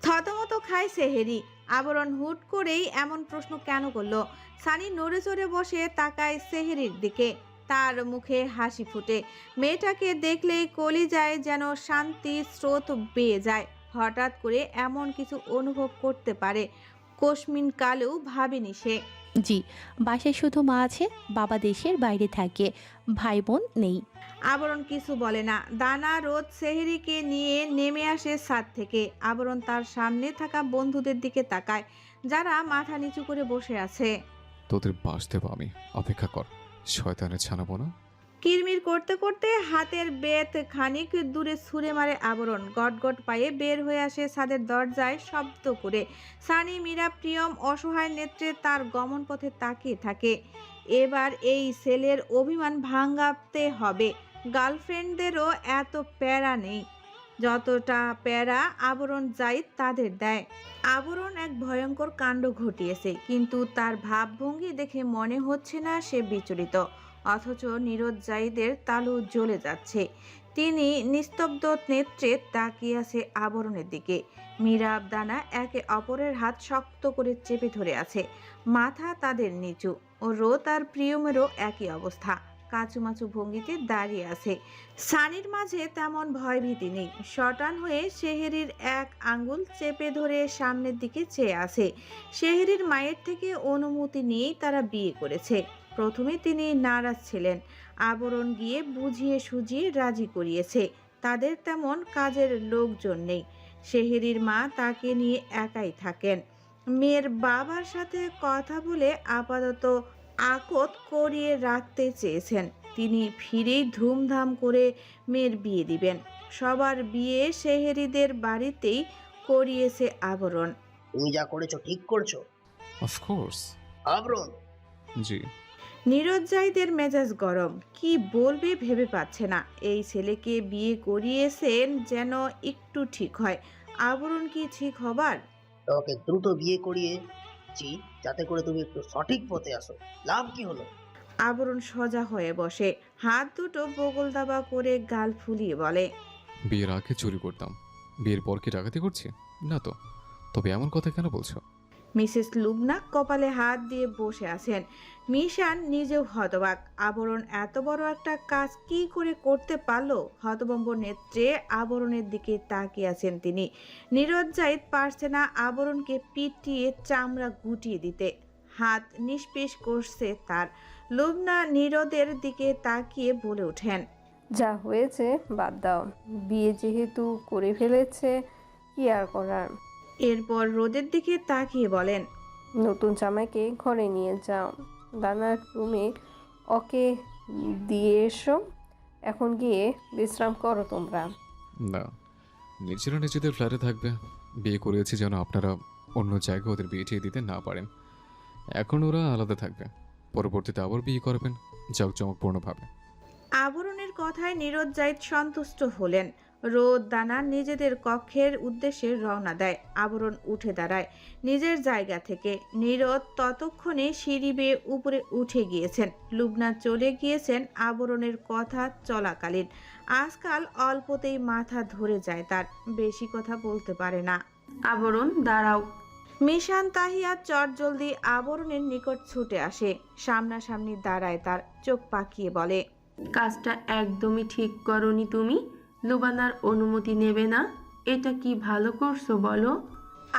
থতমত খায় সেহেরি। আবরণ হুট করেই এমন প্রশ্ন কেন করলো? সানি নড়ে চড়ে বসে তাকায় সেহেরির দিকে। তার মুখে হাসি ফুটে। মেয়েটাকে দেখলেই কলিজায় যেন শান্তি স্রোত বেয়ে যায়। হঠাৎ করে এমন কিছু অনুভব করতে পারে, কোশমিন কালেও ভাবেনি সে। জি, বাসায় শুধু মা আছে, বাবা দেশের বাইরে থাকে, ভাই বোন নেই। আবরণ কিছু বলে না। দানা রোদ সেহেরিকে নিয়ে নেমে আসে ছাদ থেকে। আবরণ তার সামনে থাকা বন্ধুদের দিকে তাকায়, যারা মাথা নিচু করে বসে আছে। তোদের বাস দেব আমি, অপেক্ষা কর। শয়তানের ছানাবো না। কিরমির করতে করতে হাতের বেত খানিক দূরে ছুঁড়ে মারে আবরণ। গটগট পায়ে বের হয়ে আসে ছাদের দরজায় শব্দ করে। সানি, মীরা, প্রিয়ম অসহায় নেত্রে তার গমন পথে তাকিয়ে থাকে। এবার এই ছেলের অভিমান ভাঙাতে হবে। গার্লফ্রেন্ডদেরও এত প্যারা নেই যতটা প্যারা আবরণ জাহিদ তাদের দেয়। আবরণ এক ভয়ঙ্কর কাণ্ড ঘটিয়েছে, কিন্তু তার ভাবভঙ্গি দেখে মনে হচ্ছে না সে বিচলিত। অথচ নীরদ জাহিদের তালু জ্বলে যাচ্ছে। তিনি নিস্তব্ধ নেত্রে তাকিয়ে আছে আবরণের দিকে। মীরাব দানা একে অপরের হাত শক্ত করে চেপে ধরে আছে। মাথা তাদের নিচু। ও রোদ আর প্রিয়মেরও একই অবস্থা, কাচুমাচু ভঙ্গিতে দাঁড়িয়ে আছে। সানির মাঝে তেমন ভয়ভীতি নেই। শটান হয়ে সেহেরির এক আঙ্গুল চেপে ধরে সামনের দিকে চেয়ে আছে। সেহেরির মায়ের থেকে অনুমতি নিয়েই তারা বিয়ে করেছে। প্রথমে তিনি নারাজ ছিলেন, আবরণ গিয়ে বুঝিয়ে সুঝিয়ে রাজি করিয়েছে। তাদের তেমন কাজের লোকজন নেই। সেহেরির মা তাকে নিয়ে একাই থাকেন। মেয়ের বাবার সাথে কথা বলে আপাতত আকত করিয়ে রাখতে চেয়েছেন। তিনি ফিরেই ধুমধাম করে মেয়ের বিয়ে দিবেন। সবার বিয়ে সেহেরিদের বাড়িতেই করিয়েছে আবরণ। তুমি যা করেছো ঠিক করছো? অফকোর্স। আবরণ। জি। নীরদ জাহিদের মেজাজ গরম। কি বলবে ভেবে পাচ্ছে না। এই ছেলেকে বিয়ে করিয়েছেন যেন একটু ঠিক হয়। আবরণ কি ঠিক হবার? তোমাকে দ্রুত বিয়ে করিয়েছি যাতে করে তুমি একটু সঠিক পথে আসো। লাভ কি হলো? আবরণ সোজা হয়ে বসে, হাত দুটো বগল দাবা করে গাল ফুলিয়ে বলে। বিয়ের আগে চুরি করতাম, বিয়ের পর কি ডাকাতি করছি না তো? তবে এমন কথা কেন বলছো? মিসেস লুবনা কপালে হাত দিয়ে বসে আছেন। মিশান নিজেও হতবাক। আবরণ এত বড় একটা কাজ কি করে করতে পারলো? হতভম্ব নেত্রে আবরণের দিকে তাকিয়ে আছেন তিনি। নীরদ জাহিদ পারছে না আবরণকে পিটিয়ে চামড়া গুটিয়ে দিতে। হাত নিষ্পেষ করছে তার। লুবনা নীরদের দিকে তাকিয়ে বলে ওঠেন। যা হয়েছে বাদ দাও, বিয়ে যেহেতু করে ফেলেছে কি আর করার। এরপর রোদের দিকে তাকিয়ে বলেন। নতুন জামাইকে ঘরে নিয়ে যাও, দানার রুমে ওকে দিয়ে এসো। এখন গিয়ে বিশ্রাম করো তোমরা। না, নিজেরা নিজেদের ফ্ল্যাটে থাকবে। বিয়ে করেছি যেন আপনারা অন্য জায়গায় ওদের বিয়ে টিয়ে দিতে না পারেন। এখন ওরা আলাদা থাকবে, পরবর্তীতে আবার বিয়ে করবেন জাঁকজমকপূর্ণভাবে। আবরণের কথায় নীরদ জাহিদ সন্তুষ্ট হলেন। রোদ দানা নিজেদের কক্ষের উদ্দেশ্যে রওনা দেয়। আবরণ উঠে দাঁড়ায় নিজের জায়গা থেকে। নীরদ ততক্ষণে সিঁড়ি বেয়ে উপরে উঠে গিয়েছেন। লুবনা চলে গিয়েছেন আবরণের কথা চলাকালীন। আজকাল অল্পতেই মাথা ধরে যায় তার, বেশি কথা বলতে পারে না। আবরণ দাঁড়াও। মিশান তাহিয়া চটজলদি আবরণের নিকট ছুটে আসে। সামনাসামনি দাঁড়ায় তার, চোখ পাকিয়ে বলে। কাজটা একদমই ঠিক করনি তুমি। লুবানার অনুমতি নেবে না, এটা কি ভালো করছো বলো?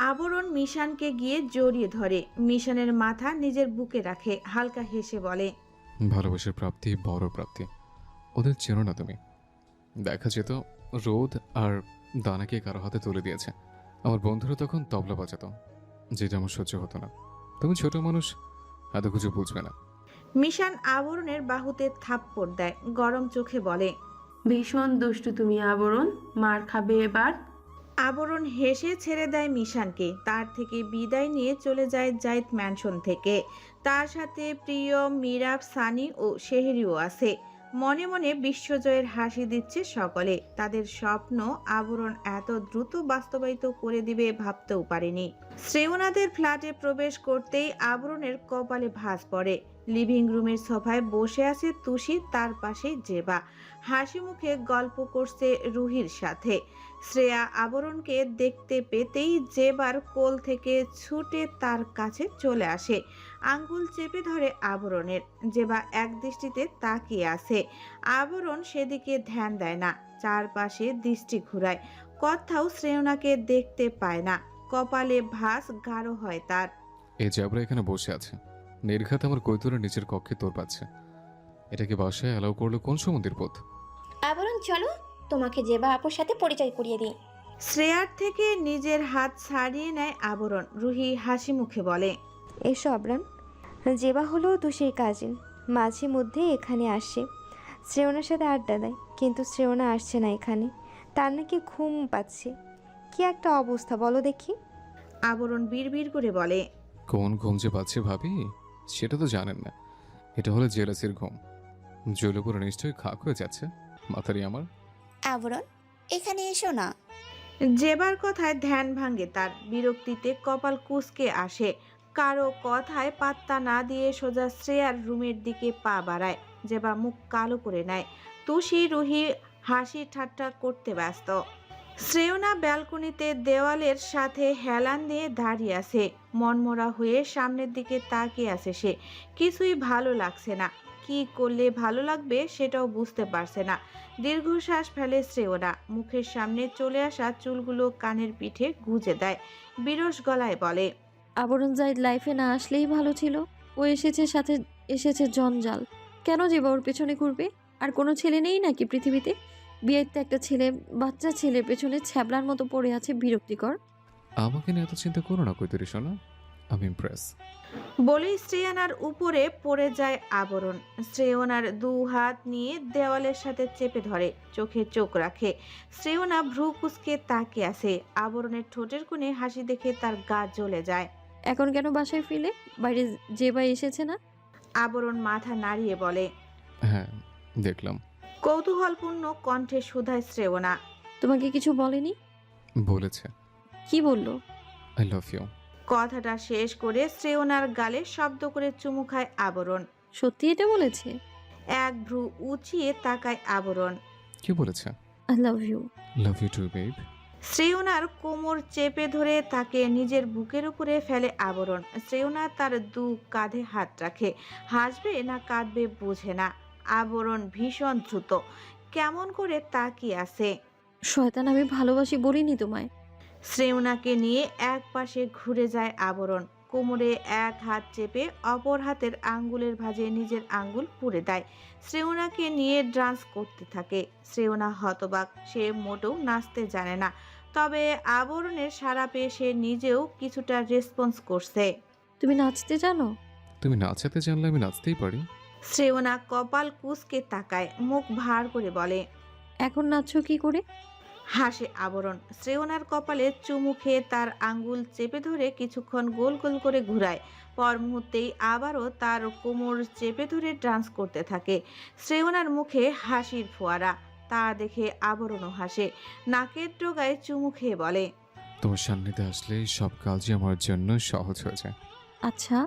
আবরণ মিশানকে গিয়ে জড়িয়ে ধরে। মিশানের মাথা নিজের বুকে রাখে, হালকা হেসে বলে। ভালোবাসার প্রাপ্তি বড় প্রাপ্তি। ওদের চেনো না তুমি। দেখা যেত রোদ আর দানাকে কারো হাতে তুলে দিয়েছে। আমার বন্ধুরা তখন তবলা বাজাতো, যেটা আমার সহ্য হতো না। তুমি ছোট মানুষ, এত কিছু বুঝবে না। মিশান আবরণের বাহুতে থাপ্পড় দেয়, গরম চোখে বলে, ভীষণ দুষ্টু তুমি আবরণ, মার খাবে এবার। আবরণ হেসে ছেড়ে দেয় মিশানকে। তার থেকে বিদায় নিয়ে চলে যায় জাইদ ম্যানশন থেকে। তার সাথে প্রিয়, মিরাব, সানি ও শেহরিও আছে। মনে মনে বিশ্বজয়ের হাসি দিচ্ছে সকলে। তাদের স্বপ্ন আবরণ এত দ্রুত বাস্তবায়িত করে দিবে ভাবতেও পারেনি। শ্রেয়নাদের ফ্ল্যাটে প্রবেশ করতেই আবরণের কপালে ভাঁজ পড়ে। লিভিং রুমের সোফায় বসে আছে তুষি, তার পাশেই জেবা হাসি মুখে গল্প করছে রুহির সাথে। শ্রেয়া আবরণকে দেখতে পেতেই জেবার কোল থেকে ছুটে তার কাছে চলে আসে, আঙ্গুল চেপে ধরে আবরণের। জেবা এক দৃষ্টিতে তাকিয়ে আছে। আবরণ সেদিকে ধ্যান দেয় না, চারপাশে দৃষ্টি ঘুরায়। কোথাও শ্রেয়নাকে দেখতে পায় না। কপালে ভাঁজ গাঢ় হয় তার। এই জ্যাবরা এখানে বসে আছে, নির্ঘাত আমার কৈতুরের নিচের কক্ষে তোর পাচ্ছে। এটাকে বাসায় অ্যালাউ করলো কোন সমুদ্রের পথ? আবরণ চলো, তোমাকে জেবা আপুর সাথে পরিচয় করিয়ে দিই। শ্রেয়ার থেকে নিজের হাত ছাড়িয়ে নেয় আবরণ। রুহি হাসি মুখে বলে, এসো আবরান। জেবা হলো তুষির কাজিন, মাঝে মধ্যে এখানে আসে, শ্রেয়নার সাথে আড্ডা দেয়। কিন্তু শ্রেয়না আসছে না এখানে, তার নাকি ঘুম পাচ্ছে। কি একটা অবস্থা বলো দেখি। আবরণ বিড়বিড় করে বলে, কোন ঘুম যে পাচ্ছে ভাবি, সেটা তো জানেন না। এটা হলো জেলাসির ঘুম। জৈলপুরে নিশ্চয়ই খাক হয়ে যাচ্ছে মাথারি আমার। আবরণ, এখানে এসো না। জেবার কথায় ধ্যান ভাঙে তার। বিরক্তিতে কপাল কুঁচকে আসে। কারো কথায় পাত্তা না দিয়ে সোজা শ্রেয়ার রুমের দিকে পা বাড়ায়। জেবা মুখ কালো করে নেয়। তুষি, রুহি হাসি ঠাট্টা করতে ব্যস্ত। শ্রেয়না ব্যালকনিতে দেওয়ালের সাথে হেলান দিয়ে দাঁড়িয়ে আছে। মনমরা হয়ে সামনের দিকে তাকিয়ে আছে সে। কিছুই ভালো লাগছে না। কি করলে ভালো লাগবে সেটাও বুঝতে পারছে না। দীর্ঘশ্বাস ফেলে শ্রেয়না। মুখের সামনে চলে আসা চুলগুলো কানের পিঠে গুজে দেয়। বিরস গলায় বলে, আবরণ জাইদ লাইফে না আসলেই ভালো ছিল। ও এসেছে, সাথে এসেছে জঞ্জাল। কেন জেবা ওর পেছনে ঘুরবে? আর কোনো ছেলে নেই নাকি পৃথিবীতে? বিয়েতে একটা ছেলে, বাচ্চা ছেলের পেছনে ছ্যাবলার মতো পড়ে আছে, বিরক্তিকর। আমাকে নিয়ে এত চিন্তা করো না কৈতুরি সোনা, আমি ইমপ্রেস। বলেই শ্রেয়নার উপরে পড়ে যায় আবরণ। শ্রেয়নার দু হাত নিয়ে দেওয়ালের সাথে চেপে ধরে, চোখে চোখ রাখে। শ্রেয়না ভ্রু কুঁচকে তাকিয়ে আছে। আবরণের ঠোঁটের কোণে হাসি দেখে তার গা জ্বলে যায়। এখন কেন বাসায় ফিরে? বাইরে জেবা এসেছে না? আবরণ মাথা নাড়িয়ে বলে, হ্যাঁ দেখলাম। কৌতূহলপূর্ণ কণ্ঠে শুধায় শ্রেয়না, তোমাকে কিছু বলেনি? বলেছে। কি বললো? I love you. কথাটা শেষ করে শ্রেয়নার গালে শব্দ করে চুমু খায় আবরণ। সত্যি এটা বলেছে? এক ভ্রু উঁচিয়ে তাকায় আবরণ। কি বলেছে? I love you. Love you too babe. শ্রেয়নার কোমর চেপে ধরে তাকে নিজের বুকের উপরে ফেলে আবরণ। শ্রেয়না তার দু কাঁধে হাত রাখে। হাসবে না কাঁদবে বুঝে না। আবরণ ভীষণ দ্রুত কেমন করে তাকিয়ে আছে। শয়তান, আমি ভালোবাসি বলিনি তোমায়। শ্রেয়নাকে নিয়ে এক পাশে ঘুরে যায় আবরণ। কোমরে এক হাত চেপে অপর হাতের আঙ্গুলের ভাঁজে নিজের আঙ্গুল পুড়ে দেয়। শ্রেয়নাকে নিয়ে ডান্স করতে থাকে। শ্রেয়না হতবাক, সে মোটেও নাচতে জানে না। তবে আবরণের সাড়া পেয়ে সে নিজেও কিছুটা রেসপন্স করছে। তুমি নাচতে জানো? তুমি নাচাতে জানলে আমি নাচতেই পারি। শ্রেয়না কপাল কুঁচকে তাকায়, মুখ ভার করে বলে, এখন নাচছো কি করে? হাসে আবরণ। শ্রেয়নার কপালে চুমু খেয়ে তার আঙ্গুল চেপে ধরে কিছুক্ষণ গোল গোল করে ঘুরায়। পর মুহূর্তেই আবারও তার কোমর চেপে ধরে ডান্স করতে থাকে। শ্রেয়নার মুখে হাসির ফোয়ারা, তা দেখে আবরণও হাসে। নাকের ডগায় চুমু খেয়ে বলে, তোমার সান্নিধ্যে আসলেই সব কাজই আমার জন্য সহজ হয়ে যায়। আচ্ছা।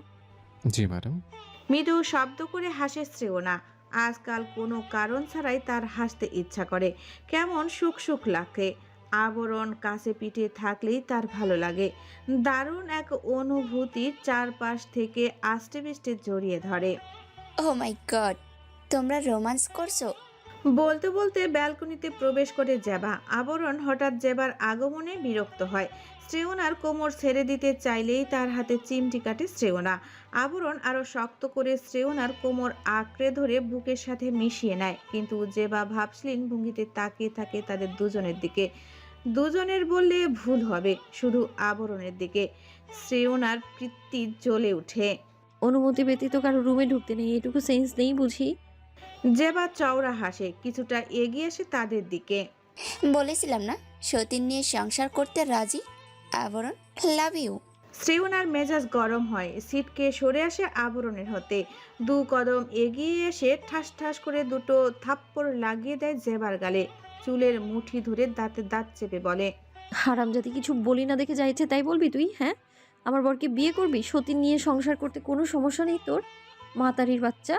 জি ম্যাডাম। মৃদু শব্দ করে হাসে শ্রেয়না। আজকাল কোনো কারণ ছাড়াই তার হাসতে ইচ্ছা করে, কেমন সুখ সুখ লাগে। আবরণ কাছে পিঠে থাকলেই তার ভালো লাগে। দারুণ এক অনুভূতি চারপাশ থেকে আষ্টে পিষ্টে জড়িয়ে ধরে। ও মাই গড, তোমরা রোমান্স করছো? বলতে বলতে ব্যালকনিতে প্রবেশ করে জেবা। আবরণ হঠাৎ জেবার আগমনে বিরক্ত হয়। শ্রেয়নার কোমর ছেড়ে দিতে চাইলেই তার হাতে চিমটি কাটে শ্রেয়না। আবরণ আরো শক্ত করে শ্রেয়নার কোমর আঁকড়ে ধরে বুকের সাথে মিশিয়ে নেয়, কিন্তু জেবা ভাবসলিন ভঙ্গিতে তাকিয়ে থাকে তাদের দুজনের দিকে। দুজনের বললে ভুল হবে, শুধু আবরণের দিকে। শ্রেয়নার বৃত্তি জ্বলে ওঠে। অনুমতি ব্যতীত কারো রুমে ঢুকতে নেই, এটুকু সেন্স নেই বুঝি? জেবা চওড়া হাসে, কিছুটা এগিয়ে আসে তাদের দিকে। বলেছিলাম না সতীন নিয়ে সংসার করতে রাজি। আবরণ, লাভ ইউ। শ্রেয়নার মেজাজ গরম হয়, সিটকে সরে আসে আবরণের হতে। 2 কদম এগিয়ে এসে ঠাস ঠাস করে দুটো থাপ্পড় লাগিয়ে দেয় জেবার গালে। চুলের মুঠি ধরে দাঁতে দাঁত চেপে বলে, হারামজাদি, কিছু বলি না দেখে যাইছে তাই বলবি তুই? হ্যাঁ, আমার বরকে বিয়ে করবি? সতীন নিয়ে সংসার করতে কোনো সমস্যা নেই তোর? মাতারির বাচ্চা,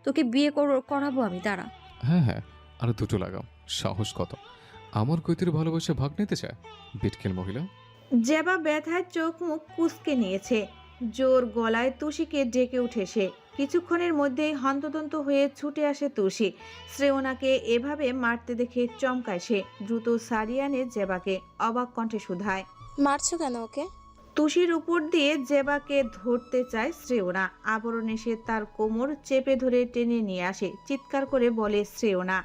তোকে বিয়ে করাবো আমি, দাঁড়া। হ্যাঁ হ্যাঁ, আরো দুটো লাগাও। সাহস কত! আমার কৈতির ভালোবাসা ভাগ নিতে চায় বিটকেল মহিলা। জেবা ব্যথায় চোখ মুখ কুঁচকে নিয়েছে। জোর গলায় তুষিকে ডেকে উঠে সে। কিছুক্ষণের মধ্যেই হন্তদন্ত হয়ে ছুটে আসে তুষি। শ্রেয়নাকে এভাবে মারতে দেখে চমকায় সে। দ্রুত সারিয়ে আনে জেবাকে, অবাক কণ্ঠে শুধায়, মারছো কেন ওকে? তুষির উপর দিয়ে জেবাকে ধরতে চায় শ্রেয়না। আবরণ এসে তার কোমর চেপে ধরে টেনে নিয়ে আসে। চিৎকার করে বলে শ্রেয়না,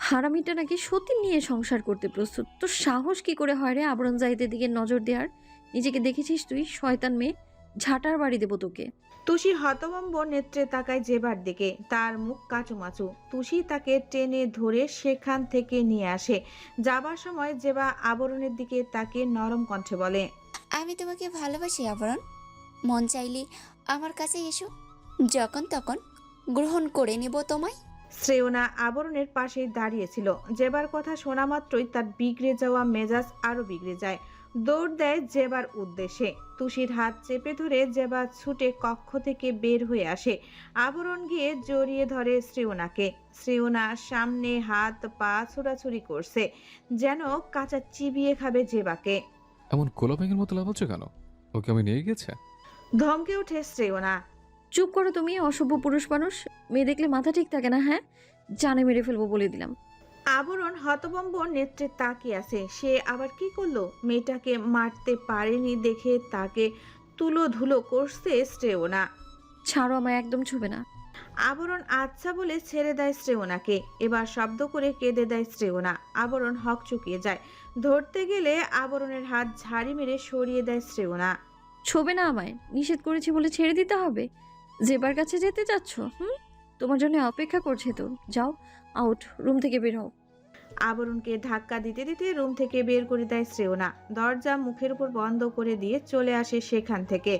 হারামিটা নাকি সতীন নিয়ে সংসার করতে প্রস্তুত। তোর সাহস কি করে হয় রে আবরণ জাহিদের দিকে নজর দেওয়ার? নিজেকে দেখেছিস তুই? শয়তান মেয়ে, ঝাঁটার বাড়ি দেবো তোকে। তুষি হতভম্ব নেত্রে তাকায় জেবার দিকে, তার মুখ কাচুমাচু। তুষি তাকে টেনে ধরে সেখান থেকে নিয়ে আসে। যাবার সময় জেবা আবরণের দিকে তাকে নরম কণ্ঠে বলে, আমি তোমাকে ভালোবাসি আবরণ, মন চাইলে আমার কাছে এসো, যখন তখন গ্রহণ করে নেব তোমায়। শ্রেয়না আবরণের পাশেই দাঁড়িয়েছিল। জেবার কথা শোনা মাত্রই তার বিগড়ে যাওয়া মেজাজ আরো বিগড়ে যায়। দৌড় দেয় জেবার উদ্দেশ্যে। তুষির হাত চেপে ধরে জেবা ছুটে কক্ষ থেকে বের হয়ে আসে। আবরণ গিয়ে জড়িয়ে ধরে শ্রেয়নাকে। শ্রেয়না সামনে হাত পা ছোড়াছুড়ি করছে, যেন কাঁচা চিবিয়ে খাবে জেবাকে। এমন কোলাব্যাঙের মতো লাফাচ্ছ কেন? ওকে আমি নিয়ে গেছে? ধমকে ওঠে শ্রেয়না। চুপ করো তুমি, অসভ্য পুরুষ মানুষ। মেয়ে দেখলে মাথা ঠিক থাকে না? হ্যাঁ, জানে মেরে ফেলবো বলে দিলাম। আবরণ হতভম্ব নেত্রে তাকিয়ে আছে। সে আবার কি করলো? মেয়েটাকে মারতে পারেনি দেখে তাকে তুলো ধুলো করছে শ্রেয়না। ছাড়ো আমায়, একদম ছুবে না। আবরণ আচ্ছা বলে ছেড়ে দেয় শ্রেয়নাকে। এবার শব্দ করে কেঁদে দেয় শ্রেয়না। আবরণ হক চুকিয়ে যায়। ধরতে গেলে আবরণের হাত ঝাড়ি মেরে সরিয়ে দেয় শ্রেয়না। ছবে না আমায়, নিষেধ করেছি বলে ছেড়ে দিতে হবে? জেবার কাছে যেতে চাচ্ছ? তোমার জন্য অপেক্ষা করছে তো। যাও, আউট, রুম থেকে বের হও। আবরণকে ধাক্কা দিতে দিতে রুম থেকে বের করে দেয় শ্রেয়না। দরজা মুখের উপর বন্ধ করে দিয়ে চলে আসে সেখান থেকে।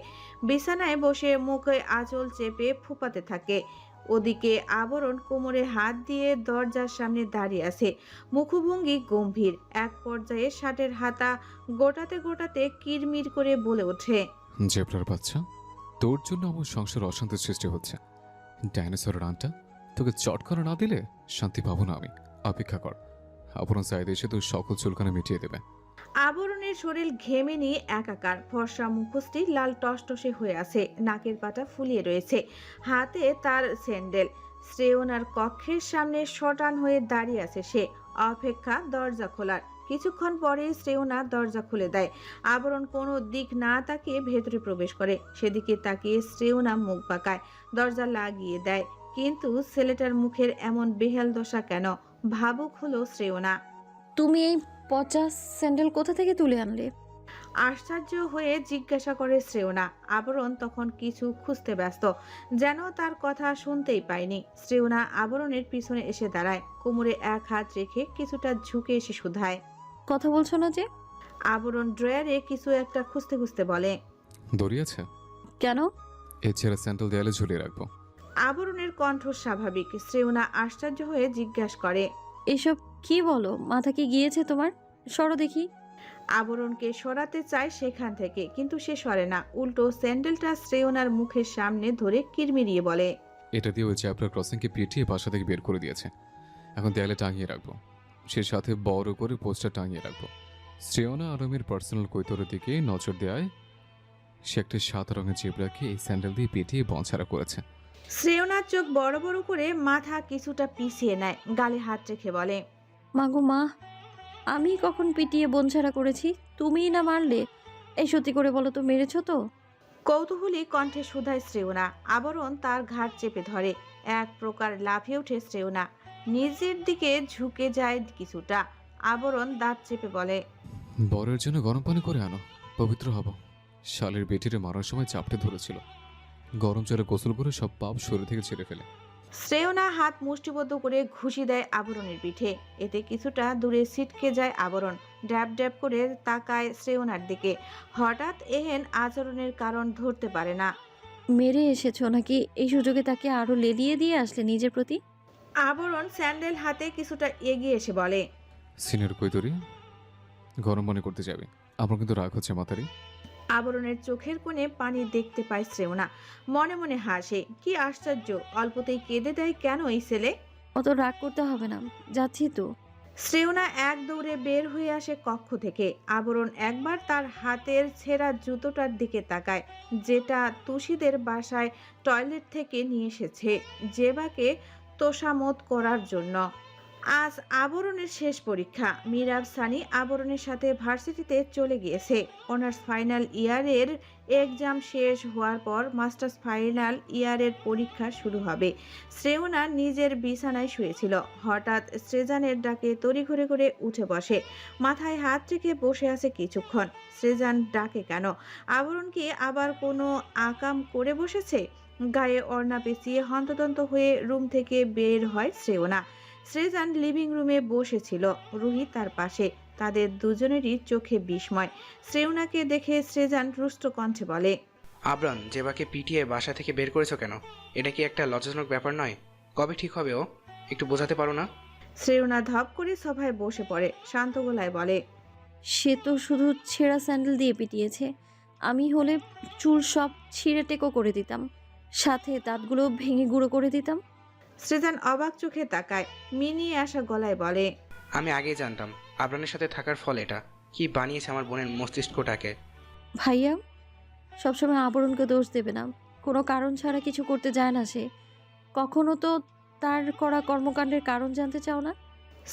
বিছানায় বসে মুখে আঁচল চেপে ফুপাতে থাকে। ওদিকে আবরণ কোমরে হাত দিয়ে দরজার সামনে দাঁড়িয়ে আছে, মুখভঙ্গি গম্ভীর। এক পর্যায়ে শার্টের হাতা গোটাতে গোটাতে কিরমির করে বলে ওঠে, জেব্রার বাচ্চা, তোর জন্য আমার সংসার অশান্তি সৃষ্টি হচ্ছে। ডাইনোসর রানটা তোকে চট করে না দিলে শান্তি পাবো না আমি। অপেক্ষা কর, আবরণ চাইতে এসে তোর সকল চুলকানা মিটিয়ে দেবে। আবরণের শরীর ঘেমে নিয়ে একাকার। ফর্সা মুখোশটি লাল টসটসে হয়ে আছে, নাকের পাটা ফুলিয়ে রয়েছে, হাতে তার স্যান্ডেল। শ্রেয়নার কক্ষের সামনে শটান হয়ে দাঁড়িয়ে আছে সে, অপেক্ষা দরজা খোলার। কিছুক্ষণ পরেই শ্রেয়না দরজা খুলে দেয়। আবরণ কোনো দিক না তাকিয়ে ভেতরে প্রবেশ করে। সেদিকে তাকিয়ে শ্রেয়না মুখ বাঁকায়, দরজা লাগিয়ে দেয়। কিন্তু ছেলেটার মুখের এমন বেহাল দশা কেন? ভাবুক হলো শ্রেয়না। তুমি এই পচা স্যান্ডেল কোথা থেকে তুলে আনলে? আশ্চর্য হয়ে জিজ্ঞাসা করে শ্রেয়না। আবরণ তখন কিছু খুঁজতে ব্যস্ত, যেন তার কথা শুনতেই পায়নি। শ্রেয়না আবরণের পিছনে এসে দাঁড়ায়, কোমরে এক হাত রেখে কিছুটা ঝুঁকে এসে শুধায়, কথা বলছো না যে? আবরণ ড্রয়ারে কিছু একটা খুঁজতে খুঁজতে বলে, দড়ি আছে? কেন? এই ছেঁড়া স্যান্ডেল দেয়ালে ঝুলিয়ে রাখবো। আবরণের কণ্ঠ স্বাভাবিক। শ্রেয়না আশ্চর্য হয়ে জিজ্ঞাসা করে, এসব কি বলো? মাথা কি গিয়েছে তোমার? সরো দেখি। আবরণকে সরাতে চায় সেখান থেকে, কিন্তু সে সরে না। উল্টো স্যান্ডেলটা শ্রেয়নার মুখের সামনে ধরে কিরমিরিয়ে বলে, এটা দিয়ে ওই চ্যাপ্টার ক্রসিংকে পিটিয়ে বাসা থেকে বের করে দিয়েছে। এখন দেয়ালে টাঙিয়ে রাখবো, সে সাথে বড় করে পোস্টার টাঙিয়ে রাখবো। শ্রেয়না আলমের পার্সোনাল কৈতরের দিকে নজর দেয়। সে একটা সাদা রঙের জেব্রাকে এই স্যান্ডেল দিয়ে পিটিয়ে বঞ্চারা করেছে। শ্রেয়নার চোখ বড় বড় করে মাথা কিছুটা পিছিয়ে নেয়, গালে হাত রেখে বলে, মাগো মা, আমি কখন পিটিয়ে বনছাড়া করেছি? তুমিই না মারলে। এই সত্যি করে বলো তো, মেরেছো তো? কৌতূহলী কণ্ঠে শুধায় শ্রেয়না। আবরণ তার ঘাড় চেপে ধরে। এক প্রকার লাফিয়ে ওঠে শ্রেয়না, নিজের দিকে ঝুঁকে যায় কিছুটা। আবরণ দাঁত চেপে বলে, বরের জন্য গরম পানি করে আনো, পবিত্র হব। শালের বেটিরে মারার সময় চাপটে ধরেছিল, গরম জলে গোসল করে সব পাপ শরীর থেকে ছেড়ে ফেলে। শ্রেয়না হাত মুষ্টিবদ্ধ করে ঘুষি দেয় আবরণের পিঠে। এতে কিছুটা দূরে ছিটকে যায় আবরণ। ড্যাব ড্যাব করে তাকায় শ্রেয়নার দিকে। হঠাৎ এহেন আচরণের কারণ ধরতে পারে না। মেরে এসেছো নাকি এই সুযোগে তাকে আরো লেলিয়ে দিয়ে আসলে নিজের প্রতি? আবরণ স্যান্ডেল হাতে কিছুটা এগিয়ে এসে বলে, সিনিয়র কৈতরি, গরম পানি করতে যাবে? আমার কিন্তু রাগ হচ্ছে মাতারি। আবরণের চোখের কোণে পানি দেখতে পায় শ্রেয়না। মনে মনে হাসে, কি আশ্চর্য, অল্পতেই কেঁদে দেয় কেন এই ছেলে। অত রাগ করতে হবে না, যাচ্ছি তো। শ্রেয়না এক দৌড়ে বের হয়ে আসে কক্ষ থেকে। আবরণ একবার তার হাতের ছেঁড়া জুতোটার দিকে তাকায়, যেটা তুষিদের বাসায় টয়লেট থেকে নিয়ে এসেছে জেবাকে তোষামত করার জন্য। আজ আবরণের শেষ পরীক্ষা। মিরাব সানি আবরণের সাথে ভার্সিটিতে চলে গিয়েছে। অনার্স ফাইনাল ইয়ারের এক্সাম শেষ হওয়ার পর মাস্টার্স ফাইনাল ইয়ারের পরীক্ষা শুরু হবে। শ্রেয়না নিজের বিছানায় শুয়েছিল। হঠাৎ শ্রেজানের ডাকে তড়িঘড়ি করে উঠে বসে। মাথায় হাত রেখে বসে আছে কিছুক্ষণ। শ্রেজান ডাকে কেন? আবরণ কি আবার কোনো আকাম করে বসেছে? গায়ে ওড়না পেঁচিয়ে হন্তদন্ত হয়ে রুম থেকে বের হয় শ্রেয়না। শ্রেজান লিভিং রুমে বসেছিল, রুহি তার পাশে। তাদের দুজনেরই চোখে বিস্ময়। শ্রেয়নাকে দেখে শ্রেজান রুষ্ট কণ্ঠে বলে, আবরান, জেবাকে পিটিয়ে বাসা থেকে বের করেছো কেন? এটা কি একটা লজ্জাজনক ব্যাপার নয়? কবে ঠিক হবে ও? একটু বোঝাতে পারো না? শ্রেয়না ধপ করে সোফায় বসে পড়ে, শান্ত গলায় বলে, সে তো শুধু ছেঁড়া স্যান্ডেল দিয়ে পিটিয়েছে। আমি হলে চুল সব ছিঁড়ে টেকো করে দিতাম, সাথে দাঁতগুলো ভেঙে গুঁড়ো করে দিতাম। শ্রেজান অবাক চোখে তাকায়, মিনিয়ে আসা গলায় বলে, আমি আগেই জানতাম আবরানের সাথে থাকার ফল এটা। কি বানিয়েছে আমার বোনের মস্তিষ্কটাকে। ভাইয়া, সবসময় আবরণকে দোষ দেবে না। কোনো কারণ ছাড়া কিছু করতে যায় না সে। কখনো তো তার করা কর্মকাণ্ডের কারণ জানতে চাও না?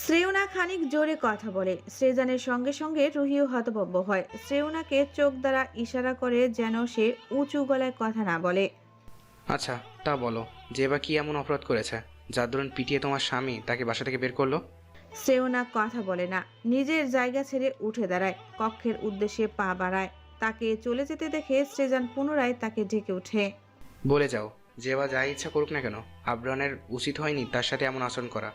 শ্রেয়না খানিক জোরে কথা বলে। শ্রেজানের সঙ্গে সঙ্গে রুহিও হতভম্ব হয়। শ্রেয়নাকে চোখ দ্বারা ইশারা করে যেন সে উঁচু গলায় কথা না বলে। আচ্ছা, তা বলো, জেবা কি এমন অপরাধ করেছে যার দরুন পিটিয়ে তোমার স্বামী তাকে বাসা থেকে বের করলো? শ্রেয়না কথা বলে না, নিজের জায়গা ছেড়ে উঠে দাঁড়ায়, কক্ষের উদ্দেশ্যে পা বাড়ায়। তাকে চলে যেতে দেখে শ্রেজান পুনরায় তাকে ডেকে ওঠে, বলে যাও, জেবা যা ইচ্ছা করুক না কেন, আবরানের উচিত হয়নি তার সাথে এমন আচরণ করা।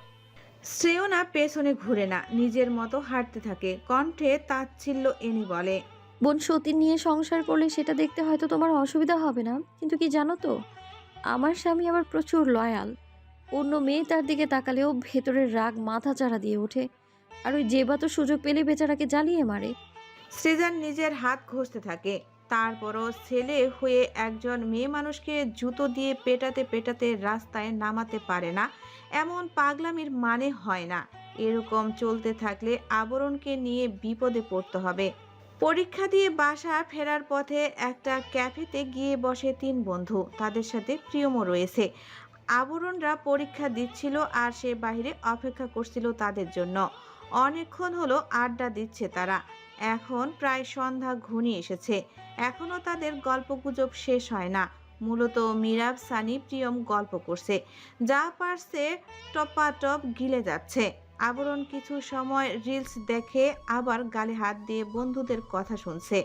শ্রেয়না পেছনে ঘুরে না, নিজের মতো হাঁটতে থাকে। কণ্ঠে তাচ্ছিল্য এনে বলে, বোন সতী নিয়ে সংসার করলে সেটা দেখতে হয়তো তোমার অসুবিধা হবে না, কিন্তু কি জানো তো, আমার স্বামী আবার প্রচুর লয়াল। অন্য মেয়ে তার দিকে তাকালেও ভেতরের রাগ মাথা চাড়া দিয়ে ওঠে। আর ওই জেবা তো সুযোগ পেলে বেচারাকে জ্বালিয়ে মারে। শ্রেজান নিজের হাত ঘষতে থাকে। তারপরও ছেলে হয়ে একজন মেয়ে মানুষকে জুতো দিয়ে পেটাতে পেটাতে রাস্তায় নামাতে পারে না, এমন পাগলামির মানে হয় না। এরকম চলতে থাকলে আবরণকে নিয়ে বিপদে পড়তে হবে। পরীক্ষা দিয়ে বাসা ফেরার পথে একটা ক্যাফেতে গিয়ে বসে 3 বন্ধু। তাদের সাথে প্রিয়মও রয়েছে। আবরণরা পরীক্ষা দিচ্ছিল আর সে বাইরে অপেক্ষা করছিল তাদের জন্য। অনেকক্ষণ হলো আড্ডা দিচ্ছে তারা। এখন প্রায় সন্ধ্যা ঘনিয়ে এসেছে। এখনো তাদের গল্পগুজব শেষ হয় না। মূলত মিরাব সানি প্রিয়ম গল্প করছে, যা পারছে টপাটপ গিলে যাচ্ছে। আবরণ কিছু সময় রিলস দেখে আবার গালে হাত দিয়ে বন্ধুদের কথা শুনছে।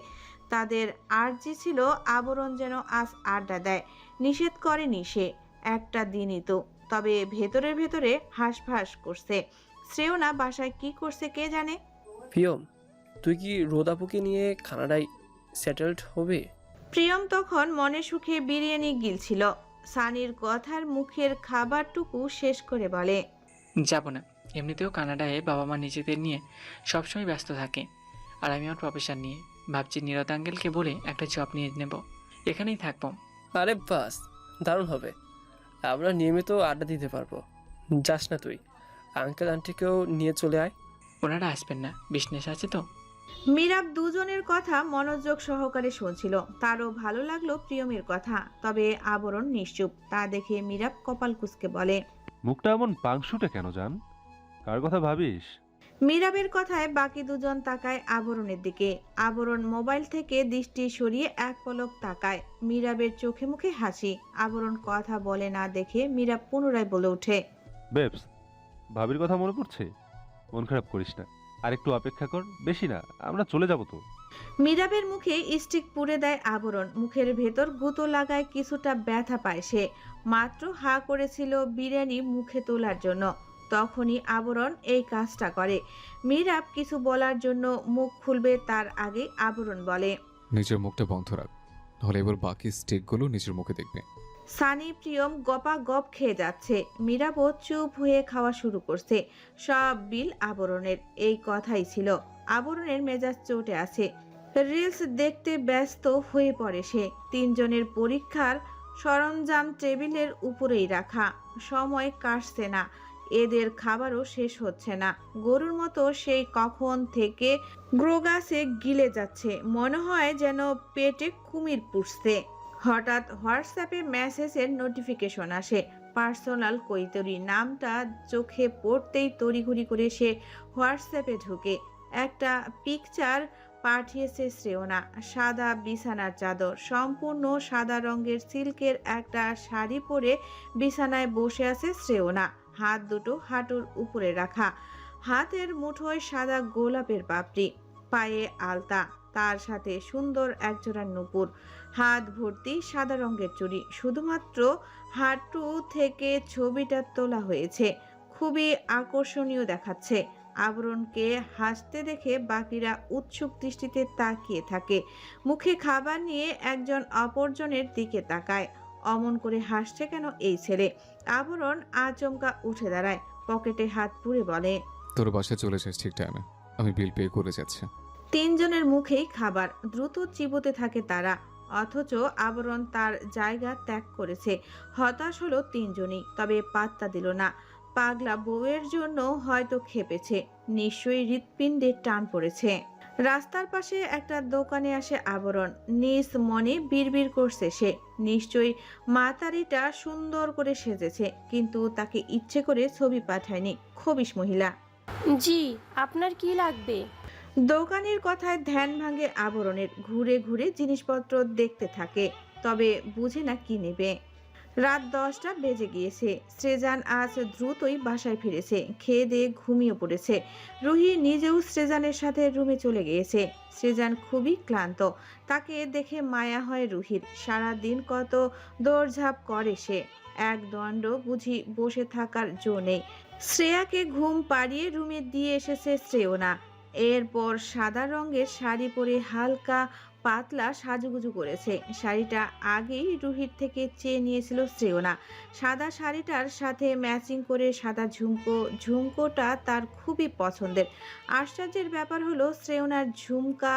তাদের আর্জি ছিল আবরণ যেন আজ আড্ডা দেয়। নিষেধ করেনি সে, একটা দিনই তো। তবে ভেতরে ভেতরে হাঁসফাঁস করছে। শ্রেয়না বাসায় কি করছে কে জানে। প্রিয়ম, তুই কি রোদাপুকে নিয়ে কানাডায় সেটেলড হবে? প্রিয়ম তখন মনে সুখে বিরিয়ানি গিলছিল। সানির কথার মুখের খাবারটুকু শেষ করে বলে, যাব না। এমনিতেও কানাডায় বাবা মা নিজেদের নিয়ে সবসময় ব্যস্ত থাকে, আর আমি আমার প্রফেশন নিয়ে ভাবছি নীরদ আঙ্কেলকে বলে একটা জব নিয়ে নেব, এখানেই থাকবো। আরে বাস, দারুণ হবে। আমরা নিয়মিত আড্ডা দিতে পারবো। যাস না তুই, আঙ্কেল আন্টিকেও নিয়ে চলে আয়। ওনারা আসবেন না, বিজনেস আছে তো। মিরাব দুজনের কথা মনোযোগ সহকারে শুনছিল। তারও ভালো লাগলো প্রিয়মের কথা। তবে আবরণ নিশ্চুপ। তা দেখে মিরাব কপাল কুঁচকে বলে, মুখটা এমন পাংশুটা কেন জান? কার কথা ভাবিস? মীরাবের কথায় বাকি দুজন তাকায় আবরণের দিকে। আবরণ মোবাইল থেকে দৃষ্টি সরিয়ে এক পলক তাকায়। মীরাবের চোখে মুখে হাসি। আবরণ কথা বলে না দেখে মীরাব পুনরায় বলে ওঠে, বেবস, ভাবির কথা মনে পড়ছে? মন খারাপ করিস না, আর একটু অপেক্ষা কর, বেশি না, আমরা চলে যাব তো। মীরাবের মুখে স্টিক পুড়ে দেয় আবরণ। মুখের ভেতর গুঁতো লাগায়, কিছুটা ব্যথা পায় সে। মাত্র হা করেছিল বিরিয়ানি মুখে তোলার জন্য, তখনই আবরণ এই কাজটা করে। মীরাব কিছু বলার জন্য মুখ খুলবে, তার আগে আবরণ বলে, নিজের মুখটা বন্ধ রাখ, নাহলে এবার বাকি স্টেকগুলো নিজের মুখে দেখবে। সানি প্রিয়ম গপা গপ খেয়ে যাচ্ছে। মীরাবও চুপ হয়ে খাওয়া শুরু করছে। সব বিল আবরণের। এই কথাই ছিল। আবরণের মেজাজ চটে আছে। রিলস দেখতে ব্যস্ত হয়ে পড়ে সে। তিনজনের পরীক্ষার সরঞ্জাম টেবিলের উপরেই রাখা। সময় কাটছে না, এদের খাবারও শেষ হচ্ছে না। গরুর মতো সেই কখন থেকে গ্রোগাসে গিলে যাচ্ছে, মনে হয় যেন পেটে কুমির পুষছে। হঠাৎ হোয়াটসঅ্যাপে মেসেজের নোটিফিকেশন আসে। পার্সোনাল কৈতরী নামটা চোখে পড়তেই তড়িঘড়ি করে সে হোয়াটসঅ্যাপে ঢুকে। একটা পিকচার পাঠিয়েছে শ্রেয়না। সাদা বিছানার চাদর, সম্পূর্ণ সাদা রঙের সিল্কের একটা শাড়ি পরে বিছানায় বসে আছে শ্রেয়না। হাত দুটো হাঁটুর উপরে রাখা, হাতের মুঠোয় সাদা গোলাপের পাপড়ি, পায়ে আলতা, তার সাথে সুন্দর একজোড়া নূপুর, হাত ভর্তি সাদা রঙের চুড়ি। শুধুমাত্র হাঁটু থেকে ছবিটা তোলা হয়েছে, খুবই আকর্ষণীয় দেখাচ্ছে। আবরণকে হাসতে দেখে বাকিরা উৎসুক দৃষ্টিতে তাকিয়ে থাকে। মুখে খাবার নিয়ে একজন অপরজনের দিকে তাকায়। অমন করে হাসছে কেন এই ছেলে? আবরণ আচমকা উঠে দাঁড়ায়, পকেটে হাত পুরে বলে, তোর বাসায় চলে যাস ঠিক টাইমে, আমি বিল পে করে যাচ্ছি। তিনজনের মুখেই খাবার, দ্রুত চিবোতে থাকে তারা। অথচ আবরণ তার জায়গা ত্যাগ করেছে। হতাশ হলো তিনজনই, তবে পাত্তা দিল না। পাগলা বউয়ের জন্য হয়তো খেপেছে, নিশ্চয়ই হৃৎপিণ্ডে টান পড়েছে। রাস্তার পাশে একটা দোকানে আসে আবরণ। নিজ মনে বিড়বিড় করছে সে, নিশ্চয়ই মাতারিটা সুন্দর করে সেজেছে, কিন্তু তাকে ইচ্ছে করে ছবি পাঠায়নি খবিশ মহিলা। জি, আপনার কি লাগবে? দোকানের কথায় ধ্যান ভাঙে আবরণের। ঘুরে ঘুরে জিনিসপত্র দেখতে থাকে, তবে বুঝে না কি নেবে। রাত 10টা বেজে গিয়েছে। শ্রেজান আজ দ্রুতই বাসায় ফিরেছে, খেয়ে দিয়ে ঘুমিয়ে পড়েছে। রুহি নিজেও শ্রেজানের সাথে রুমে চলে গিয়েছে। শ্রেজান খুবই ক্লান্ত, তাকে দেখে মায়া হয় রুহির। সারাদিন কত দৌড়ঝাঁপ করে সে, এক দণ্ড বুঝি বসে থাকার জো নেই। শ্রেয়াকে ঘুম পাড়িয়ে রুমে দিয়ে এসেছে শ্রেয়না। এরপর সাদা রঙের শাড়ি পরে হালকা পাতলা সাজুগুজু করেছে। শাড়িটা আগেই রুহির থেকে চেয়ে নিয়েছিল শ্রেয়না। সাদা শাড়িটার সাথে ম্যাচিং করে সাদা ঝুমকোটা তার খুবই পছন্দের। আশ্চর্যের ব্যাপার হলো শ্রেয়নার ঝুমকা,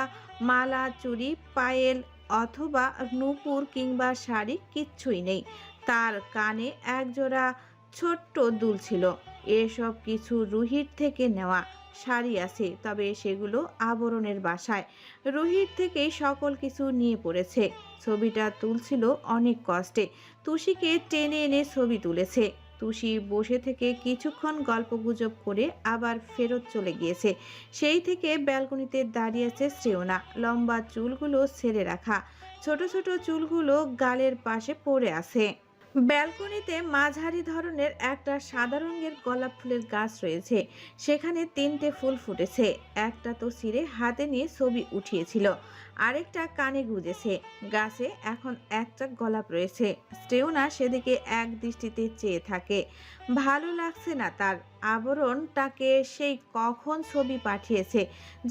মালা, চুড়ি, পায়েল অথবা নূপুর কিংবা শাড়ি কিচ্ছুই নেই। তার কানে একজোড়া ছোট্ট দুল ছিল। এসব কিছু রুহির থেকে নেওয়া। শাড়ি আছে, তবে সেগুলো আবরণের বাসায়। রুহির থেকেই সকল কিছু নিয়ে পড়েছে। ছবিটা তুলছিল অনেক কষ্টে। তুষিকে টেনে এনে ছবি তুলেছে। তুষি বসে থেকে কিছুক্ষণ গল্পগুজব করে আবার ফেরত চলে গিয়েছে। সেই থেকে ব্যালকনিতে দাঁড়িয়েছে শ্রেয়না। লম্বা চুলগুলো ছেড়ে রাখা, ছোট ছোট চুলগুলো গালের পাশে পড়ে আছে। ব্যালকনিতে মাঝারি ধরনের একটা সাদা রঙের গোলাপ ফুলের গাছ রয়েছে। সেখানে 3টে ফুল ফুটেছে। একটা তো ছিঁড়ে হাতে নিয়ে ছবি উঠিয়েছিল, আরেকটা কানে গুজেছে। গাছে এখন একটা গোলাপ রয়েছে। শ্রেয়না সেদিকে এক দৃষ্টিতে চেয়ে থাকে। ভালো লাগছে না তার। আবরণ তাকে সেই কখন ছবি পাঠিয়েছে,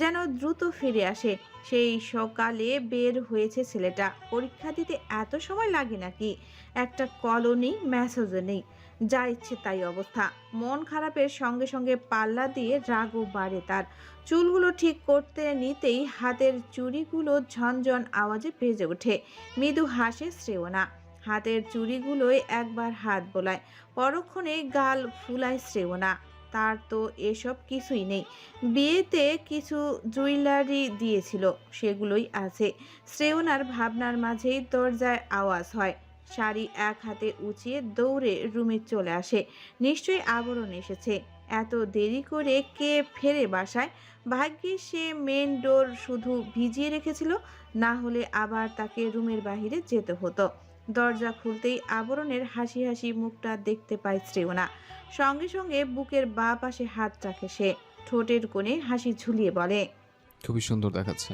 যেন দ্রুত ফিরে আসে। সেই সকালে বের হয়েছে ছেলেটা। পরীক্ষা দিতে এত সময় লাগে নাকি? একটা কলও নেই, মেসেজও নেই, যা ইচ্ছে তাই অবস্থা। মন খারাপের সঙ্গে সঙ্গে পাল্লা দিয়ে রাগও বাড়ে তার। চুলগুলো ঠিক করতে নিতেই হাতের চুড়িগুলো ঝনঝন আওয়াজে বেজে ওঠে। মৃদু হাসে শ্রেয়না। হাতের চুড়িগুলোয় একবার হাত বোলায়, পরক্ষণে গাল ফুলায় শ্রেয়না। তার তো এসব কিছুই নেই। বিয়েতে কিছু জুয়েলারি দিয়েছিল, সেগুলোই আছে। শ্রেয়নার ভাবনার মাঝেই দরজায় আওয়াজ হয়। শাড়ি এক হাতে উঁচিয়ে দৌড়ে রুমে চলে আসে। নিশ্চয়ই আবরণ এসেছে। এত দেরি করে কে ফেরে বাসায়? ভাগ্যে সে মেন ডোর শুধু ভিজিয়ে রেখেছিল, না হলে আবার তাকে রুমের বাইরে যেতে হতো। দরজা খুলতেই আবরণের হাসি হাসি মুখটা দেখতে পায় শ্রেয়না। সঙ্গে সঙ্গে বুকের বাঁ পাশে হাত রাখে সে, ঠোঁটের কোণে হাসি ঝুলিয়ে বলে। খুবই সুন্দর দেখাচ্ছে।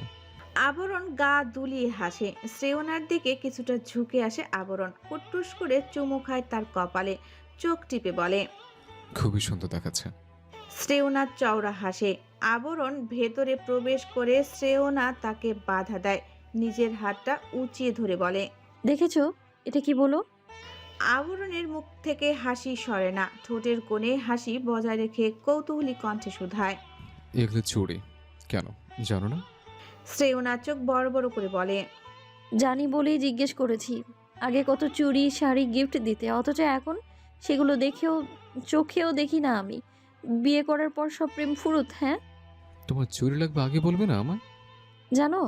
আবরণ গা দুলিয়ে হাসে। শ্রেয়নার দিকে কিছুটা ঝুঁকে আসে আবরণ, কুট্টুস করে চুমু খায় তার কপালে, চোখ টিপে বলে। খুবই সুন্দর দেখাচ্ছে। শ্রেয়না চওড়া হাসে। আবরণ ভেতরে প্রবেশ করে শ্রেয়না তাকে বাধা দেয়, নিজের হাতটা উঁচিয়ে ধরে বলে। দেখেছো এটা কি বলো? আবরণের মুখ থেকে হাসি সরে না, ঠোঁটের কোণে হাসি বজায় রেখে কৌতূহলী কণ্ঠে শুধায়। এগুলো চুড়ি কেন, জানো না? শ্রেয়না চোখ বড় বড় করে বলে। জানি বলেই জিজ্ঞেস করেছি। আগে কত চুড়ি শাড়ি গিফট দিতে, অথচ এখন সেগুলো দেখেও চোখেও দেখি না আমি। বিয়ে করার পর সব প্রেম ফুরুত। হ্যাঁ, তোমার চুরি লাগবে আগে বলবে না আমার? জানো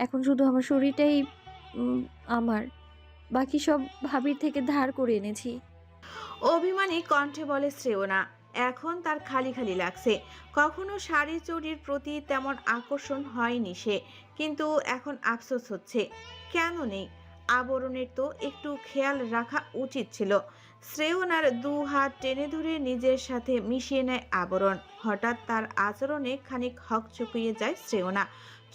এখন শুধু আমার শরীরটাই আমার, বাকি সব ভাবির থেকে ধার করে এনেছি। অভিমানী কণ্ঠে বলে শ্রেয়না। এখন তার খালি খালি লাগছে। কখনো শাড়ি চুড়ির প্রতি তেমন আকর্ষণ হয়নি সে, কিন্তু এখন আফসোস হচ্ছে কেন নেই। আবরণের তো একটু খেয়াল রাখা উচিত ছিল। শ্রেয়নার দু হাত টেনে ধরে নিজের সাথে মিশিয়ে নেয় আবরণ। হঠাৎ তার আচরণে খানিক হকচকিয়ে যায় শ্রেয়না,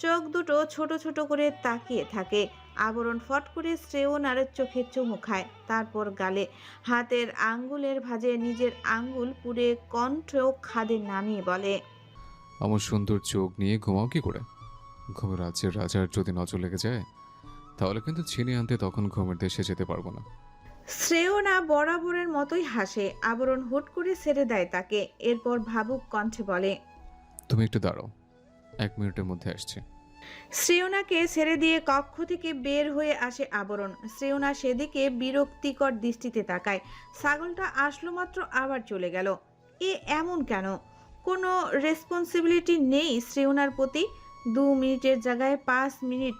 চোখ দুটো ছোট ছোট করে তাকিয়ে থাকে। আবরণ ফট করে শ্রেয়নার চোখে চুমু খায়, তারপর গালে হাতের আঙ্গুলের ভাঁজে নিজের আঙ্গুল পুড়ে কণ্ঠ খাদে নামিয়ে বলে। আমার সুন্দর চোখ নিয়ে ঘুমাও কি করে? ঘুমের রাজ্যের রাজার যদি নজর লেগে যায় তাহলে কিন্তু ছিনিয়ে আনতে তখন ঘুমের দেশে যেতে পারবো না। শ্রেয়না বরাবরের মতোই হাসে। আবরণ হুট করে ছেড়ে দেয় তাকে, এরপর ভাবুক কণ্ঠে বলে। তুমি একটু দাঁড়াও, 1 মিনিটের মধ্যে আসছি। শ্রেয়নাকে ছেড়ে দিয়ে কক্ষ থেকে বের হয়ে আসে আবরণ। শ্রেয়না সেদিকে বিরক্তিকর দৃষ্টিতে তাকায়। ছাগলটা আসলো মাত্র আবার চলে গেল। এ এমন কেন? কোনো রেসপন্সিবিলিটি নেই শ্রেয়নার প্রতি? 2 মিনিটের জায়গায় 5 মিনিট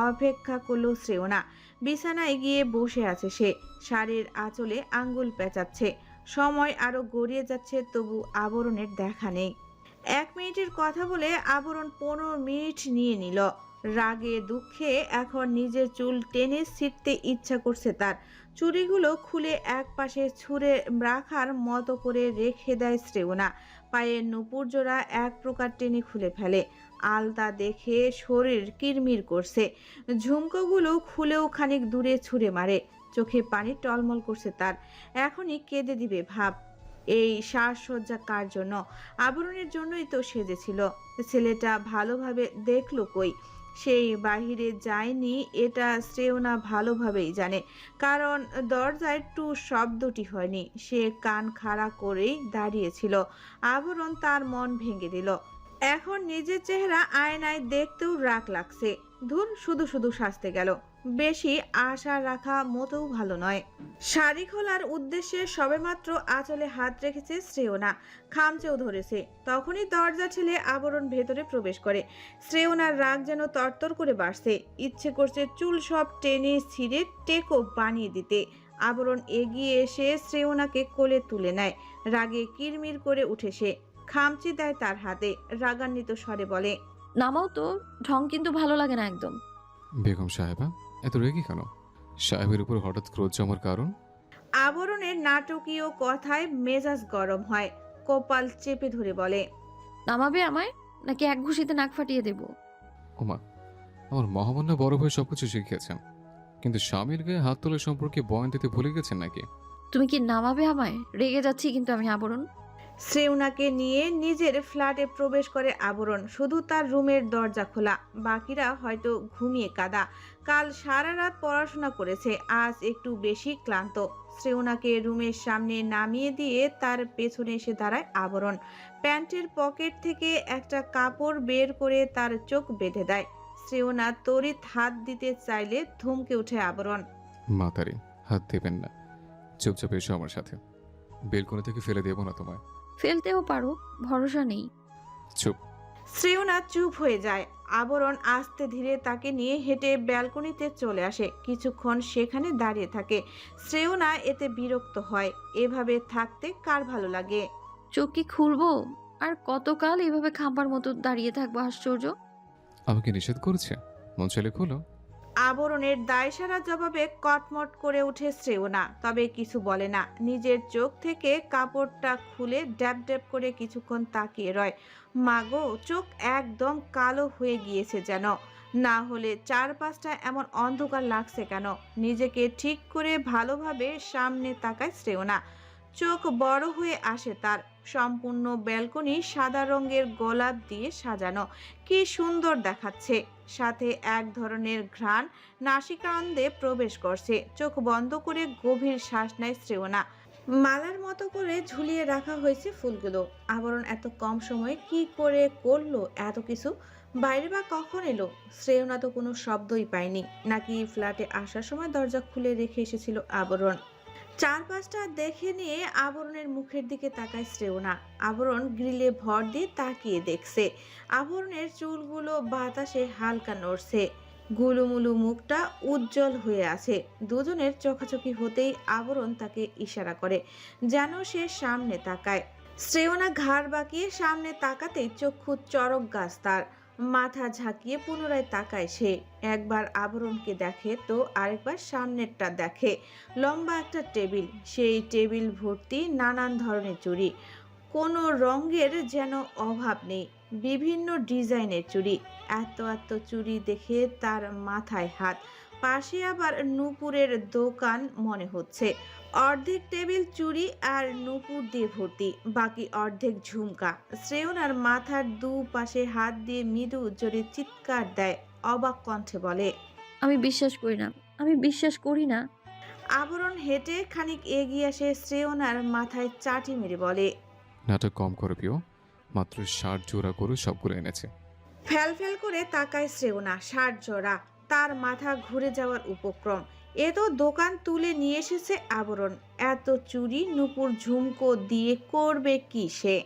অপেক্ষা করলো শ্রেয়না। বিছানায় গিয়ে বসে আছে সে, শাড়ির আঁচলে আঙ্গুল পেঁচাচ্ছে। সময় আরো গড়িয়ে যাচ্ছে, তবু আবরণের দেখা নেই। 1 মিনিটের কথা বলে আবরণ 15 মিনিট নিয়ে নিল। রাগে দুঃখে এখন নিজের চুল টেনে ছিঁড়তে ইচ্ছা করছে তার। চুড়িগুলো খুলে এক পাশে ছুঁড়ে রাখার মতো করে রেখে দেয় শ্রেয়না। পায়ের নুপুর জোড়া এক প্রকার টেনে খুলে ফেলে। আলতা দেখে শরীর কিরমির করছে। ঝুমকোগুলো খুলেও খানিক দূরে ছুঁড়ে মারে। চোখে পানি টলমল করছে তার, এখনই কেঁদে দিবে ভাব। এই সাজসজ্জা কার জন্য? আবরণের জন্যই তো সেজেছিল। ছেলেটা ভালোভাবে দেখলো কই? সেই বাহিরে যায়নি, এটা শ্রেয়না ভালোভাবেই জানে, কারণ দরজায় টু শব্দটি হয়নি। সে কান খাড়া করেই দাঁড়িয়েছিল। আবরণ তার মন ভেঙে দিল। এখন নিজের চেহারা আয়নায় দেখতেও রাগ লাগছে। ধুর, শুধু শুধু সাজতে গেল। বেশি আশা রাখা মোটেও ভালো নয়। শাড়ি খোলার উদ্দেশ্যে সবেমাত্র আঁচলে হাত রেখেছে শ্রেয়না, খামচেও ধরেছে, তখনই দরজা ঠেলে আবরণ ভেতরে প্রবেশ করে। শ্রেয়নার রাগ যেন তরতর করে বাড়ছে, ইচ্ছে করছে চুল সব টেনে ছিঁড়ে টেকো বানিয়ে দিতে। আবরণ এগিয়ে এসে শ্রেয়নাকে কোলে তুলে নেয়। রাগে কিরমির করে উঠে সে, খামচি দেয় তার হাতে, রাগান্বিত স্বরে বলে। নামাও তো, ঢং কিন্তু ভালো লাগে না একদম। বেগম সাহেবা এত রেগে কেন? সাহেবের উপর হঠাৎ ক্রোধ জমার কারণ? আবরণের নাটকীয় কথায় মেজাজ গরম হয়, কপাল চেপে ধরে বলে। নামাবে আমায়, নাকি এক ঘুষিতে নাক ফাটিয়ে দেব? ওমা, আমার মহামান্য বড় ভাই সবকিছু শিখিয়েছেন, কিন্তু স্বামীর গায়ে হাত তোলা সম্পর্কে বয়ান দিতে ভুলে গেছেন নাকি? তুমি কি নামাবে আমায়? রেগে যাচ্ছি কিন্তু আমি। আবরণ শ্রেয়নাকে নিয়ে নিজের ফ্ল্যাটে প্রবেশ করে আবরণ। শুধু তার রুমের দরজা খোলা, বাকিরা হয়তো ঘুমিয়ে কাদা। কাল সারা রাত পড়াশোনা করেছে, আজ একটু বেশি ক্লান্ত। শ্রেয়নাকে রুমের সামনে নামিয়ে দিয়ে তার পেছনে এসে দাঁড়ায় আবরণ। প্যান্টের পকেট থেকে একটা কাপড় বের করে তার চোখ বেঁধে দেয়। শ্রেয়না তড়িৎ হাত দিতে চাইলে ধমকে উঠে আবরণ। মাতারি, হাত দেবেন না, চুপচাপ এসো আমার সাথে, বেলকনি থেকে ফেলে দেবো না তোমায়। ফেলতেও পারো, ভরসা নেই। চুপ। শ্রেয়না চুপ হয়ে যায়। আবরণ আস্তে ধীরে তাকে নিয়ে হেঁটে ব্যালকনিতে চলে আসে। কিছুক্ষণ সেখানে দাঁড়িয়ে থাকে। শ্রেয়না এতে বিরক্ত হয়। এভাবে থাকতে কার ভালো লাগে? চোখ কি খুলবো? আর কতকাল এভাবে খাম্বার মতো দাঁড়িয়ে থাকবো? আশ্চর্য। আমাকে নিষেধ করেছে, মন চাইলে খুলো। আবরণের দায়সারা জবাবে কটমট করে উঠে শ্রেয়না, তবে কিছু বলে না। নিজের চোখ থেকে কাপড়টা খুলে ড্যাব ড্যাব করে কিছুক্ষণ তাকিয়ে রয়। মাগো, চোখ একদম কালো হয়ে গিয়েছে যেন। না হলে চারপাশটা এমন অন্ধকার লাগছে কেন? নিজেকে ঠিক করে ভালোভাবে সামনে তাকায় শ্রেয়না। চোখ বড় হয়ে আসে তার। সম্পূর্ণ ব্যালকনি সাদা রঙের গোলাপ দিয়ে সাজানো, কি সুন্দর দেখাচ্ছে। সাথে এক ধরনের ঘ্রাণ নাসিকারন্ধে প্রবেশ করছে। চোখ বন্ধ করে গভীর শ্বাস নেয় শ্রেয়না। মালার মতো করে ঝুলিয়ে রাখা হয়েছে ফুলগুলো। আবরণ এত কম সময়ে কি করে করলো এত কিছু? বাইরে বা কখন এলো? শ্রেয়না তো কোনো শব্দই পায়নি। নাকি ফ্ল্যাটে আসার সময় দরজা খুলে রেখে এসেছিল আবরণ? চারপাশটা দেখে নিয়ে আবরণের মুখের দিকে তাকায় শ্রেয়না। আবরণ গ্রিলে ভর দিয়ে তাকিয়ে দেখছে। আবরণের চুলগুলো বাতাসে হালকা নড়ছে। গুলুমুলু মুখটা উজ্জ্বল হয়ে আছে। দুজনের চোখাচোখি হতেই আবরণ তাকে ইশারা করে যেন সে সামনে তাকায়। শ্রেয়না ঘাড় বাঁকিয়ে সামনে তাকাতেই চক্ষু চরক গাছ তার। মাথা ঝাঁকিয়ে পুনরায় তাকায় সে। একবার আবরণকে দেখে তো আরেকবার সামনেরটা দেখে। লম্বা একটা টেবিল, সেই টেবিল ভর্তি নানান ধরনের চুড়ি। কোনো রঙের যেন অভাব নেই, বিভিন্ন ডিজাইনের চুড়ি। এত এত চুড়ি দেখে তার মাথায় হাত। পাশে আবার নূপুরের দোকান মনে হচ্ছে। অর্ধেক টেবিল চুড়ি আর নূপুর দিয়ে ভর্তি, বাকি অর্ধেক ঝুমকা। শ্রেয়নার মাথার দুপাশে হাত দিয়ে মৃদু জোরে চিৎকার দেয়, অবাক কণ্ঠে বলে, আমি বিশ্বাস করি না, আমি বিশ্বাস করি না। আবরণ হেঁটে খানিক এগিয়ে আসে শ্রেয়নার মাথায় চাটি মেরে বলে, নাটক কম করে পিও, মাত্র 60 জোড়া করে সবগুলো এনেছে। ফ্যাল ফ্যাল করে তাকায় শ্রেয়না। 60 জোড়া! তার মাথা ঘুরে যাওয়ার উপক্রম। এ তো দোকান তুলে নিয়ে এসেছে আবরণ। এত চুড়ি নূপুর ঝুমকো দিয়ে করবে কি সে?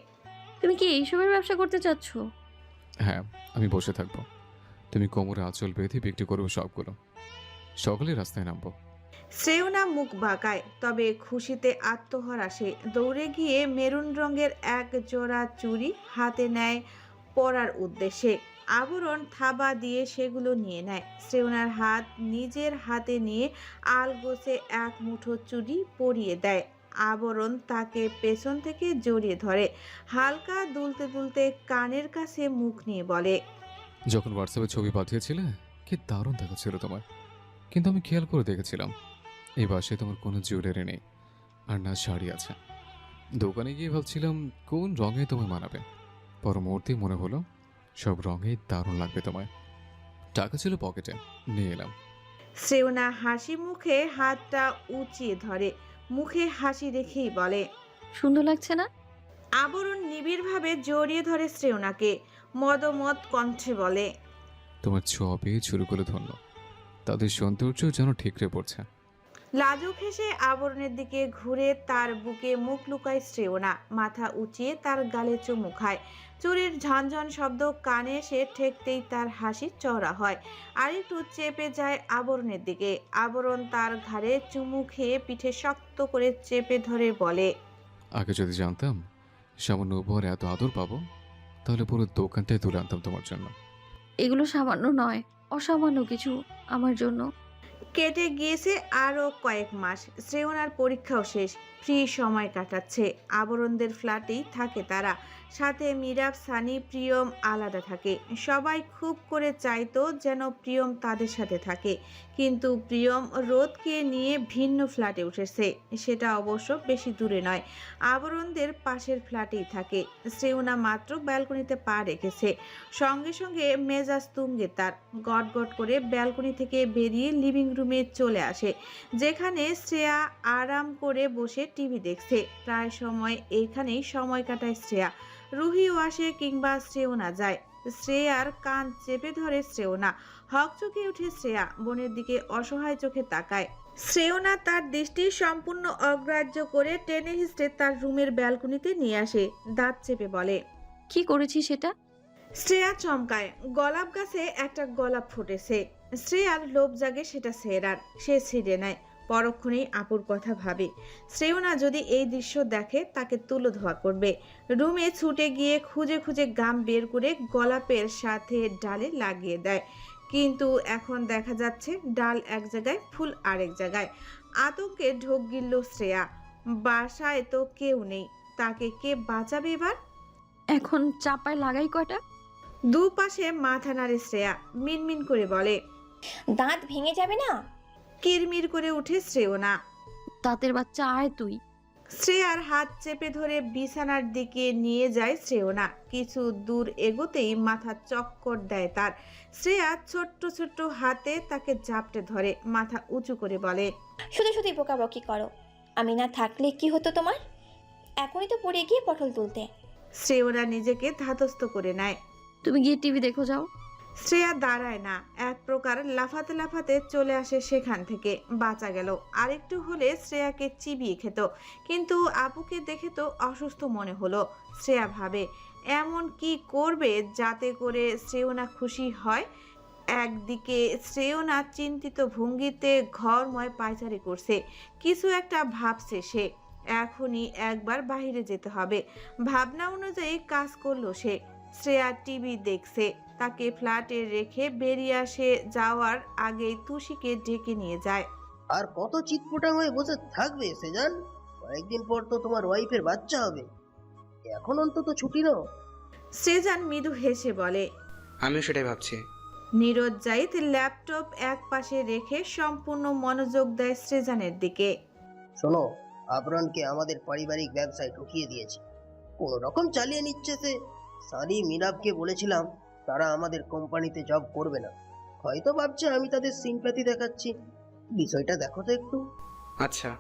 তুমি কি এইসবের ব্যবসা করতে চাচ্ছ? হ্যাঁ, আমি বসে থাকবো, তুমি কোমরে আঁচল বেঁধে বিক্রি করবো সবগুলো। সকালে রাস্তায় নামবো। শ্রেয়না মুখ বাঁকায়, তবে খুশিতে আত্মহারা সে। দৌড়ে গিয়ে মেরুন রঙের এক জোড়া চুড়ি হাতে নেয় পরার উদ্দেশ্যে। আবরণ থাবা দিয়ে সেগুলো নিয়ে নেয়। শ্রেয়নার হাত নিজের হাতে নিয়ে আলগোছে এক মুঠো চুড়ি পরিয়ে দেয়। আবরণ তাকে পেছন থেকে জড়িয়ে ধরে, হালকা দুলতে দুলতে কানের কাছে মুখ নিয়ে বলে, যখন হোয়াটসঅ্যাপে ছবি পাঠিয়েছিলে কি দারুণ দেখাচ্ছিল তোমার, কিন্তু আমি খেয়াল করে দেখেছিলাম এই বাসায় তোমার কোনো জুয়েলারি নেই, আর না শাড়ি আছে। দোকানে গিয়ে ভাবছিলাম কোন রঙে তোমায় মানাবে, পর মুহূর্তে মনে হলো সব রঙেই দারুণ লাগবে তোমায়। টাকা ছিল পকেটে, নিয়ে এলাম। শ্রেয়না হাসি মুখে হাতটা উঁচিয়ে ধরে, মুখে হাসি রেখেই বলে, সুন্দর লাগছে না? আবরণ নিবিড়ভাবে জড়িয়ে ধরে শ্রেয়নাকে, মদমদ কণ্ঠে বলে, তোমার ছোঁয়া পেয়ে চুলগুলো ধরল, তাদের সৌন্দর্য যেন ঠিকরে পড়ছে। লাজুক হেসে আবরণের দিকে ঘুরে তার বুকে মুখ লুকায় শ্রেয়না। মাথা উঁচিয়ে তার গালে চুমু খায়। চুরির ঝনঝন শব্দ কানে এসে ঠেকতেই তার হাসি চওড়া হয়, আর একটু চেপে যায় আবরণের দিকে। আবরণ তার ঘাড়ে চুমু খেয়ে পিঠে শক্ত করে চেপে ধরে বলে, আগে যদি জানতাম সামান্য উপহার এত আদর পাবো, তাহলে পুরো দোকানটাই তুলে আনতাম তোমার জন্য। এগুলো সামান্য নয়, অসামান্য কিছু আমার জন্য। কেটে গিয়েছে আরও কয়েক মাস। শ্রেয়নার পরীক্ষাও শেষ। ফ্রি সময় কাটাচ্ছে। আবরণদের ফ্ল্যাটেই থাকে তারা। সাথে মিরাব, সানি, প্রিয়ম আলাদা থাকে। সবাই খুব করে চাইতো যেন প্রিয়ম তাদের সাথে থাকে, কিন্তু প্রিয়ম রোদকে নিয়ে ভিন্ন ফ্ল্যাটে উঠেছে। সেটা অবশ্য বেশি দূরে নয়, আবরণদের পাশের ফ্ল্যাটেই থাকে। শ্রেয়না মাত্র ব্যালকনিতে পা রেখেছে, সঙ্গে সঙ্গে মেজাজ তুঙ্গে তার। গটগট করে ব্যালকনি থেকে বেরিয়ে লিভিং রুমে চলে আসে, যেখানে শ্রেয়া আরাম করে বসে টিভি দেখছে। প্রায় সময় এইখানেই সময় কাটায় শ্রেয়া। রুহিও আসে কিংবা শ্রেয়না যায়। শ্রেয়ার কান চেপে ধরে শ্রেয়না। হকচকে উঠে শ্রেয়া বোনের দিকে অসহায় চোখে তাকায়। শ্রেয়না তার দৃষ্টি সম্পূর্ণ অগ্রাহ্য করে টেনে হিঁচড়ে তার রুমের ব্যালকনিতে নিয়ে আসে। দাঁত চেপে বলে, কি করেছি সেটা? শ্রেয়া চমকায়। গোলাপ গাছে একটা গোলাপ ফুটেছে। শ্রেয়ার লোভ জাগে সেটা ছেঁড়ার। সে ছিঁড়ে নেয়। পরক্ষণেই আপুর কথা ভাবে। শ্রেয়না যদি এই দৃশ্য দেখে তাকে তুলোধোয়া করবে। রুমে ছুটে গিয়ে খুঁজে খুঁজে গাম বের করে গোলাপের সাথে ডালে লাগিয়ে দেয়, কিন্তু এখন দেখা যাচ্ছে ডাল এক জায়গায়, ফুল আরেক জায়গায়। আতঙ্কে ঢোক গিলল শ্রেয়া। বাসায় তো কেউ নেই, তাকে কে বাঁচাবে এবার? এখন চাপায় লাগাই কয়টা? দুপাশে মাথা নাড়ে শ্রেয়া, মিনমিন করে বলে, দাঁত ভেঙে যাবে না? কিরমির করে উঠে শ্রেয়না। দাঁতের বাচ্চা আয় তুই। শ্রেয়ার হাত চেপে ধরে বিছানার দিকে নিয়ে যায় শ্রেয়না। কিছু দূর এগোতেই মাথা চক্কর দেয় তার। শ্রেয়া ছোট্ট ছোট্ট হাতে তাকে জাপটে ধরে মাথা উঁচু করে বলে, শুধু শুধুই বকাবকি করো। আমি না থাকলে কি হতো তোমার? এখনই তো পড়ে গিয়ে পটল তুলতে। শ্রেয়না নিজেকে ধাতস্থ করে নেয়। তুমি গিয়ে টিভি দেখো যাও। শ্রেয়া দাঁড়ায় না, এক প্রকার লাফাতে লাফাতে চলে আসে সেখান থেকে। বাঁচা গেল। আরেকটু হলে শ্রেয়াকে চিবিয়ে খেত, কিন্তু আপুকে দেখে তো অসুস্থ মনে হলো। শ্রেয়া ভাবে এমন কি করবে যাতে করে শ্রেয়না খুশি হয়। একদিকে শ্রেয়না চিন্তিত ভঙ্গিতে ঘরময় পায়চারি করছে, কিছু একটা ভাবছে সে। এখনই একবার বাইরে যেতে হবে। ভাবনা অনুযায়ী কাজ করলো সে। শ্রেয়া টিভি দেখছে। তাকে ফ্ল্যাটে রেখে বেরিয়ে আসে যাওয়ার আগেই তুষিকে ডেকে নিয়ে যায়। আর কত চিৎপোটা হয়ে বসে থাকবে সেজান? কয়েকদিন পর তো তোমার ওয়াইফের বাচ্চা হবে, এখন অন্তত ছুটি নাও। সেজান মৃদু হেসে বলে। আমিও সেটাই ভাবছি। নীরজ জাহিদ ল্যাপটপ এক পাশে রেখে সম্পূর্ণ মনোযোগ দেয় সেজানের দিকে। শোনো, আবরণকে আমাদের পারিবারিক ব্যবসায় ঢুকিয়ে দিয়েছি, কোন রকম চালিয়ে নিচ্ছে সে। সানি মিরাবকে বলেছিলাম তারা আমাদের কোম্পানিতে জব করবে না, হয়তো ভাবছে আমি তাদের সিম্প্যাথি দেখাচ্ছি। বিষয়টা দেখো তো একটু। আচ্ছা।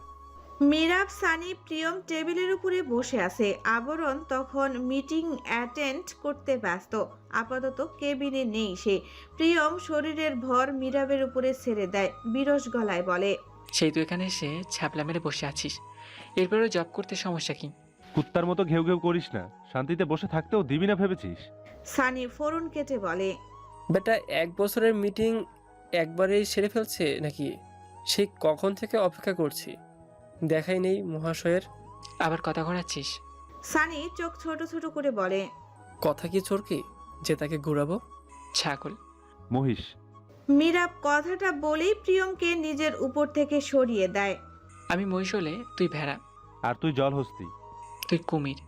মিরাব, সানি, প্রিয়ম টেবিলের উপরে বসে আছে। আবরণ তখন মিটিং অ্যাটেন্ড করতে ব্যস্ত। আপাতত কেবিনে নেই সে। প্রিয়ম শরীরের ভর মিরাবের উপরে ছেড়ে দেয়, বিরস গলায় বলে, সেই তুই এখানে এসে ছ্যাপলা মেরে বসে আছিস, এরপরেও জব করতে সমস্যা কি? কুত্তার মতো ঘেউ ঘেউ করিস না, শান্তিতে বসে থাকতেও দিবি না ভেবেছিস? সানি ফোরন কেটে বলে, বেটা 1 বছরের মিটিং একবারেই সেরে ফেলছে নাকি? সে কখন থেকে অপেক্ষা করছি, দেখাই নেই মহাশয়ের। আবার কথা ঘোরাচ্ছিস? সানি চোখ ছোট ছোট করে বলে, কথা কি চোরকি যে তাকে ঘুরাবো? ছাগল। মহিষ। মিরাব কথাটা বলেই প্রিয়মকে নিজের উপর থেকে সরিয়ে দেয়। আমি মহিষ হলে তুই ভেড়া। আর তুই জলহস্তি। তুই কুমির।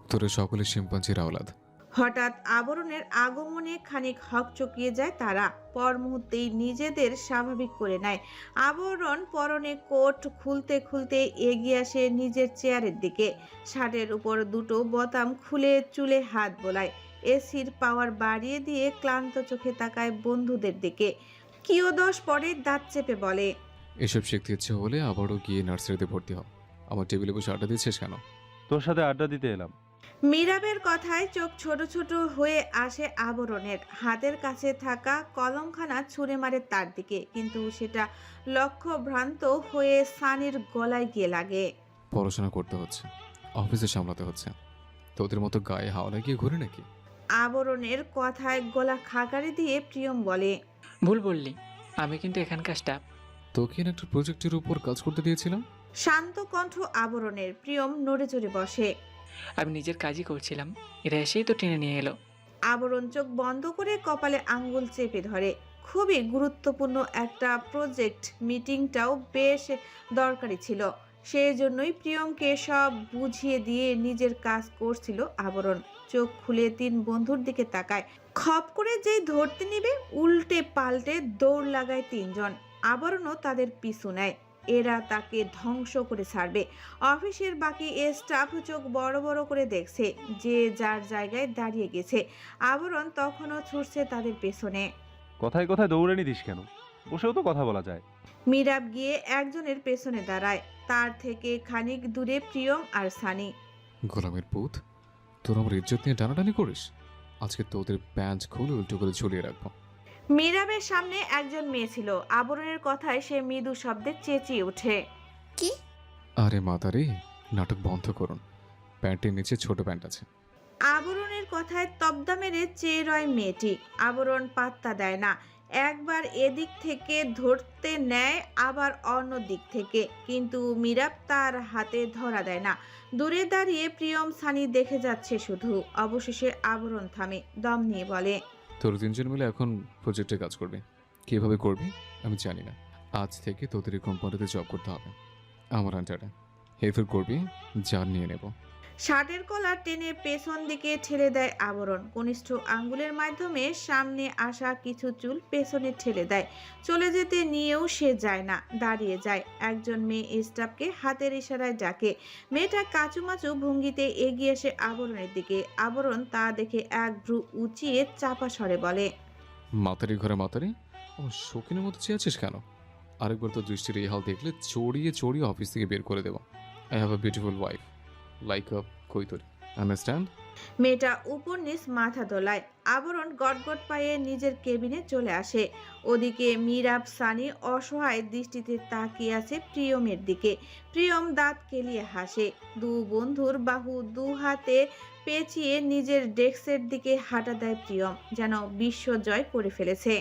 তোরা সকলে শিম্পাঞ্জির আওলাদ। হঠাৎ আবরণের আগমনে খানিক হকচকিয়ে যায় তারা। পর মুহূর্তেই নিজেদের স্বাভাবিক করে নেয়। আবরণ পরনে কোট খুলতে খুলতে এগিয়ে আসে নিজের চেয়ারের দিকে। শার্টের উপর দুটো বোতাম খুলে চুলে হাত বোলায়। এসির পাওয়ার বাড়িয়ে দিয়ে ক্লান্ত চোখে তাকায় বন্ধুদের দিকে। কিয়দোষ পরে দাঁত চেপে বলে, এসব শিখতে ইচ্ছে হলে আবারও গিয়ে নার্সারিতে ভর্তি হও। আমার টেবিলে বসে আড্ডা দিচ্ছিস কেন? তোর সাথে আড্ডা দিতে এলাম। মিরাবের কথায় চোখ ছোট ছোট হয়ে আসে আবরণের। হাতের কাছে থাকা কলমখানা ছুঁড়ে মারে তার দিকে, কিন্তু সেটা লক্ষ্যভ্রান্ত হয়ে সানির গলায় গিয়ে লাগে। পড়াশোনা করতে হচ্ছে, অফিসে সামলাতে হচ্ছে, তোদের মতো গায়ে হাওয়া লাগিয়ে ঘুরে নাকি? আবরণের কথায় গলা খাকারি দিয়ে প্রিয়ম বলে, ভুল বললি, আমি কিন্তু এখানকার স্টাফ। তোকে একটা প্রজেক্টের উপর কাজ করতে দিয়েছিলাম। শান্ত কণ্ঠ আবরণের। প্রিয়ম নড়ে চড়ে বসে। আমি নিজের কাজই করছিলাম, এরা এসেই তো টেনে নিয়ে এলো। আবরণ চোখ বন্ধ করে কপালে আঙ্গুল চেপে ধরে। খুবই গুরুত্বপূর্ণ একটা প্রজেক্ট, মিটিংটাও বেশ দরকারি ছিল। সেই জন্যই প্রিয়মকে সব বুঝিয়ে দিয়ে নিজের কাজ করছিল আবরণ। চোখ খুলে 3 বন্ধুর দিকে তাকায়। খপ করে যেই ধরতে নিবে উল্টে পাল্টে দৌড় লাগায় 3 জন। আবরণও তাদের পিছু নেয়। এরা তাকে ধ্বংস করে ছাড়বে। অফিসের বাকি স্টাফ চোখ বড় বড় করে দেখছে, যে যার জায়গায় দাঁড়িয়ে গেছে। আবরণ তখনও ছুটছে তাদের পেছনে। কথায় কথায় দৌড়ে নিদিস কেন? বসেও তো কথা বলা যায়। মিরাব গিয়ে একজনের পেছনে দাঁড়ায়। তার থেকে খানিক দূরে প্রিয়ম আর সানি। গোলামের পুত, তোর আমার ইজ্জত নিয়ে টানাটানি করিস? আজকে তোদের প্যান্ট খুলে উল্টো করে ঝুলিয়ে রাখবো। মিরাবের সামনে একজন মেয়ে ছিল। আবরণের কথায় সে মৃদু শব্দে চেঁচিয়ে ওঠে, কি? আরে মাতারে, নাটক বন্ধ করুন, প্যান্টের নিচে ছোট প্যান্ট আছে। আবরণের কথায় তবদা মেরে চেয়ে রয় মেয়েটি। আবরণ পাত্তা দেয় না। একবার এদিক থেকে ধরতে নেয়, আবার অন্য দিক থেকে, কিন্তু মীরাব তার হাতে ধরা দেয় না। দূরে দাঁড়িয়ে প্রিয়ম সানি দেখে যাচ্ছে শুধু। অবশেষে আবরণ থামে, দম নিয়ে বলে, তোর তিনজন মিলে এখন প্রজেক্টে কাজ করবি। কিভাবে করবি আমি জানি না। আজ থেকে তোদের এই কোম্পানিতে জব করতে হবে আমার আন্ডারে। হেফের করবি, জান নিয়ে নেব। শার্টের কলার টেনে পেছন দিকে ঠেলে দেয় আবরণ। কনিষ্ঠ আঙ্গুলের মাধ্যমে সামনে আসা কিছু চুল পেছনে ঠেলে দেয়। চলে যেতে নিয়েও সে যায় না, দাঁড়িয়ে যায়। একজন মেয়ে স্টাফকে হাতের ইশারায় ডাকে। মেয়েটা কাচুমাচু ভঙ্গিতে এগিয়ে এসে আবরণের দিকে। আবরণ তা দেখে এক ভ্রু উঁচিয়ে চাপা স্বরে বলে, মাতারি ঘরে মাতারি, আমার শৌখিনের মতো চেয়ে আছিস কেন? আরেকবার তো দৃষ্টির এই হাল দেখলে চড়িয়ে চড়িয়ে অফিস থেকে বের করে দেবো। I have a beautiful wife like a কৈতরি, আন্ডারস্ট্যান্ড? মেয়েটা উপর নিচ মাথা দোলায়। আবরণ গটগট পায়ে নিজের কেবিনে চলে আসে। ওদিকে মীরাব সানি অসহায় দৃষ্টিতে তাকিয়ে আছে প্রিয়মের দিকে। প্রিয়ম দাঁত কেলিয়ে হাসে। দু বন্ধুর বাহু দু হাতে পেঁচিয়ে নিজের ডেস্কের দিকে হাঁটা দেয় প্রিয়ম, যেন বিশ্ব জয় করে ফেলেছে।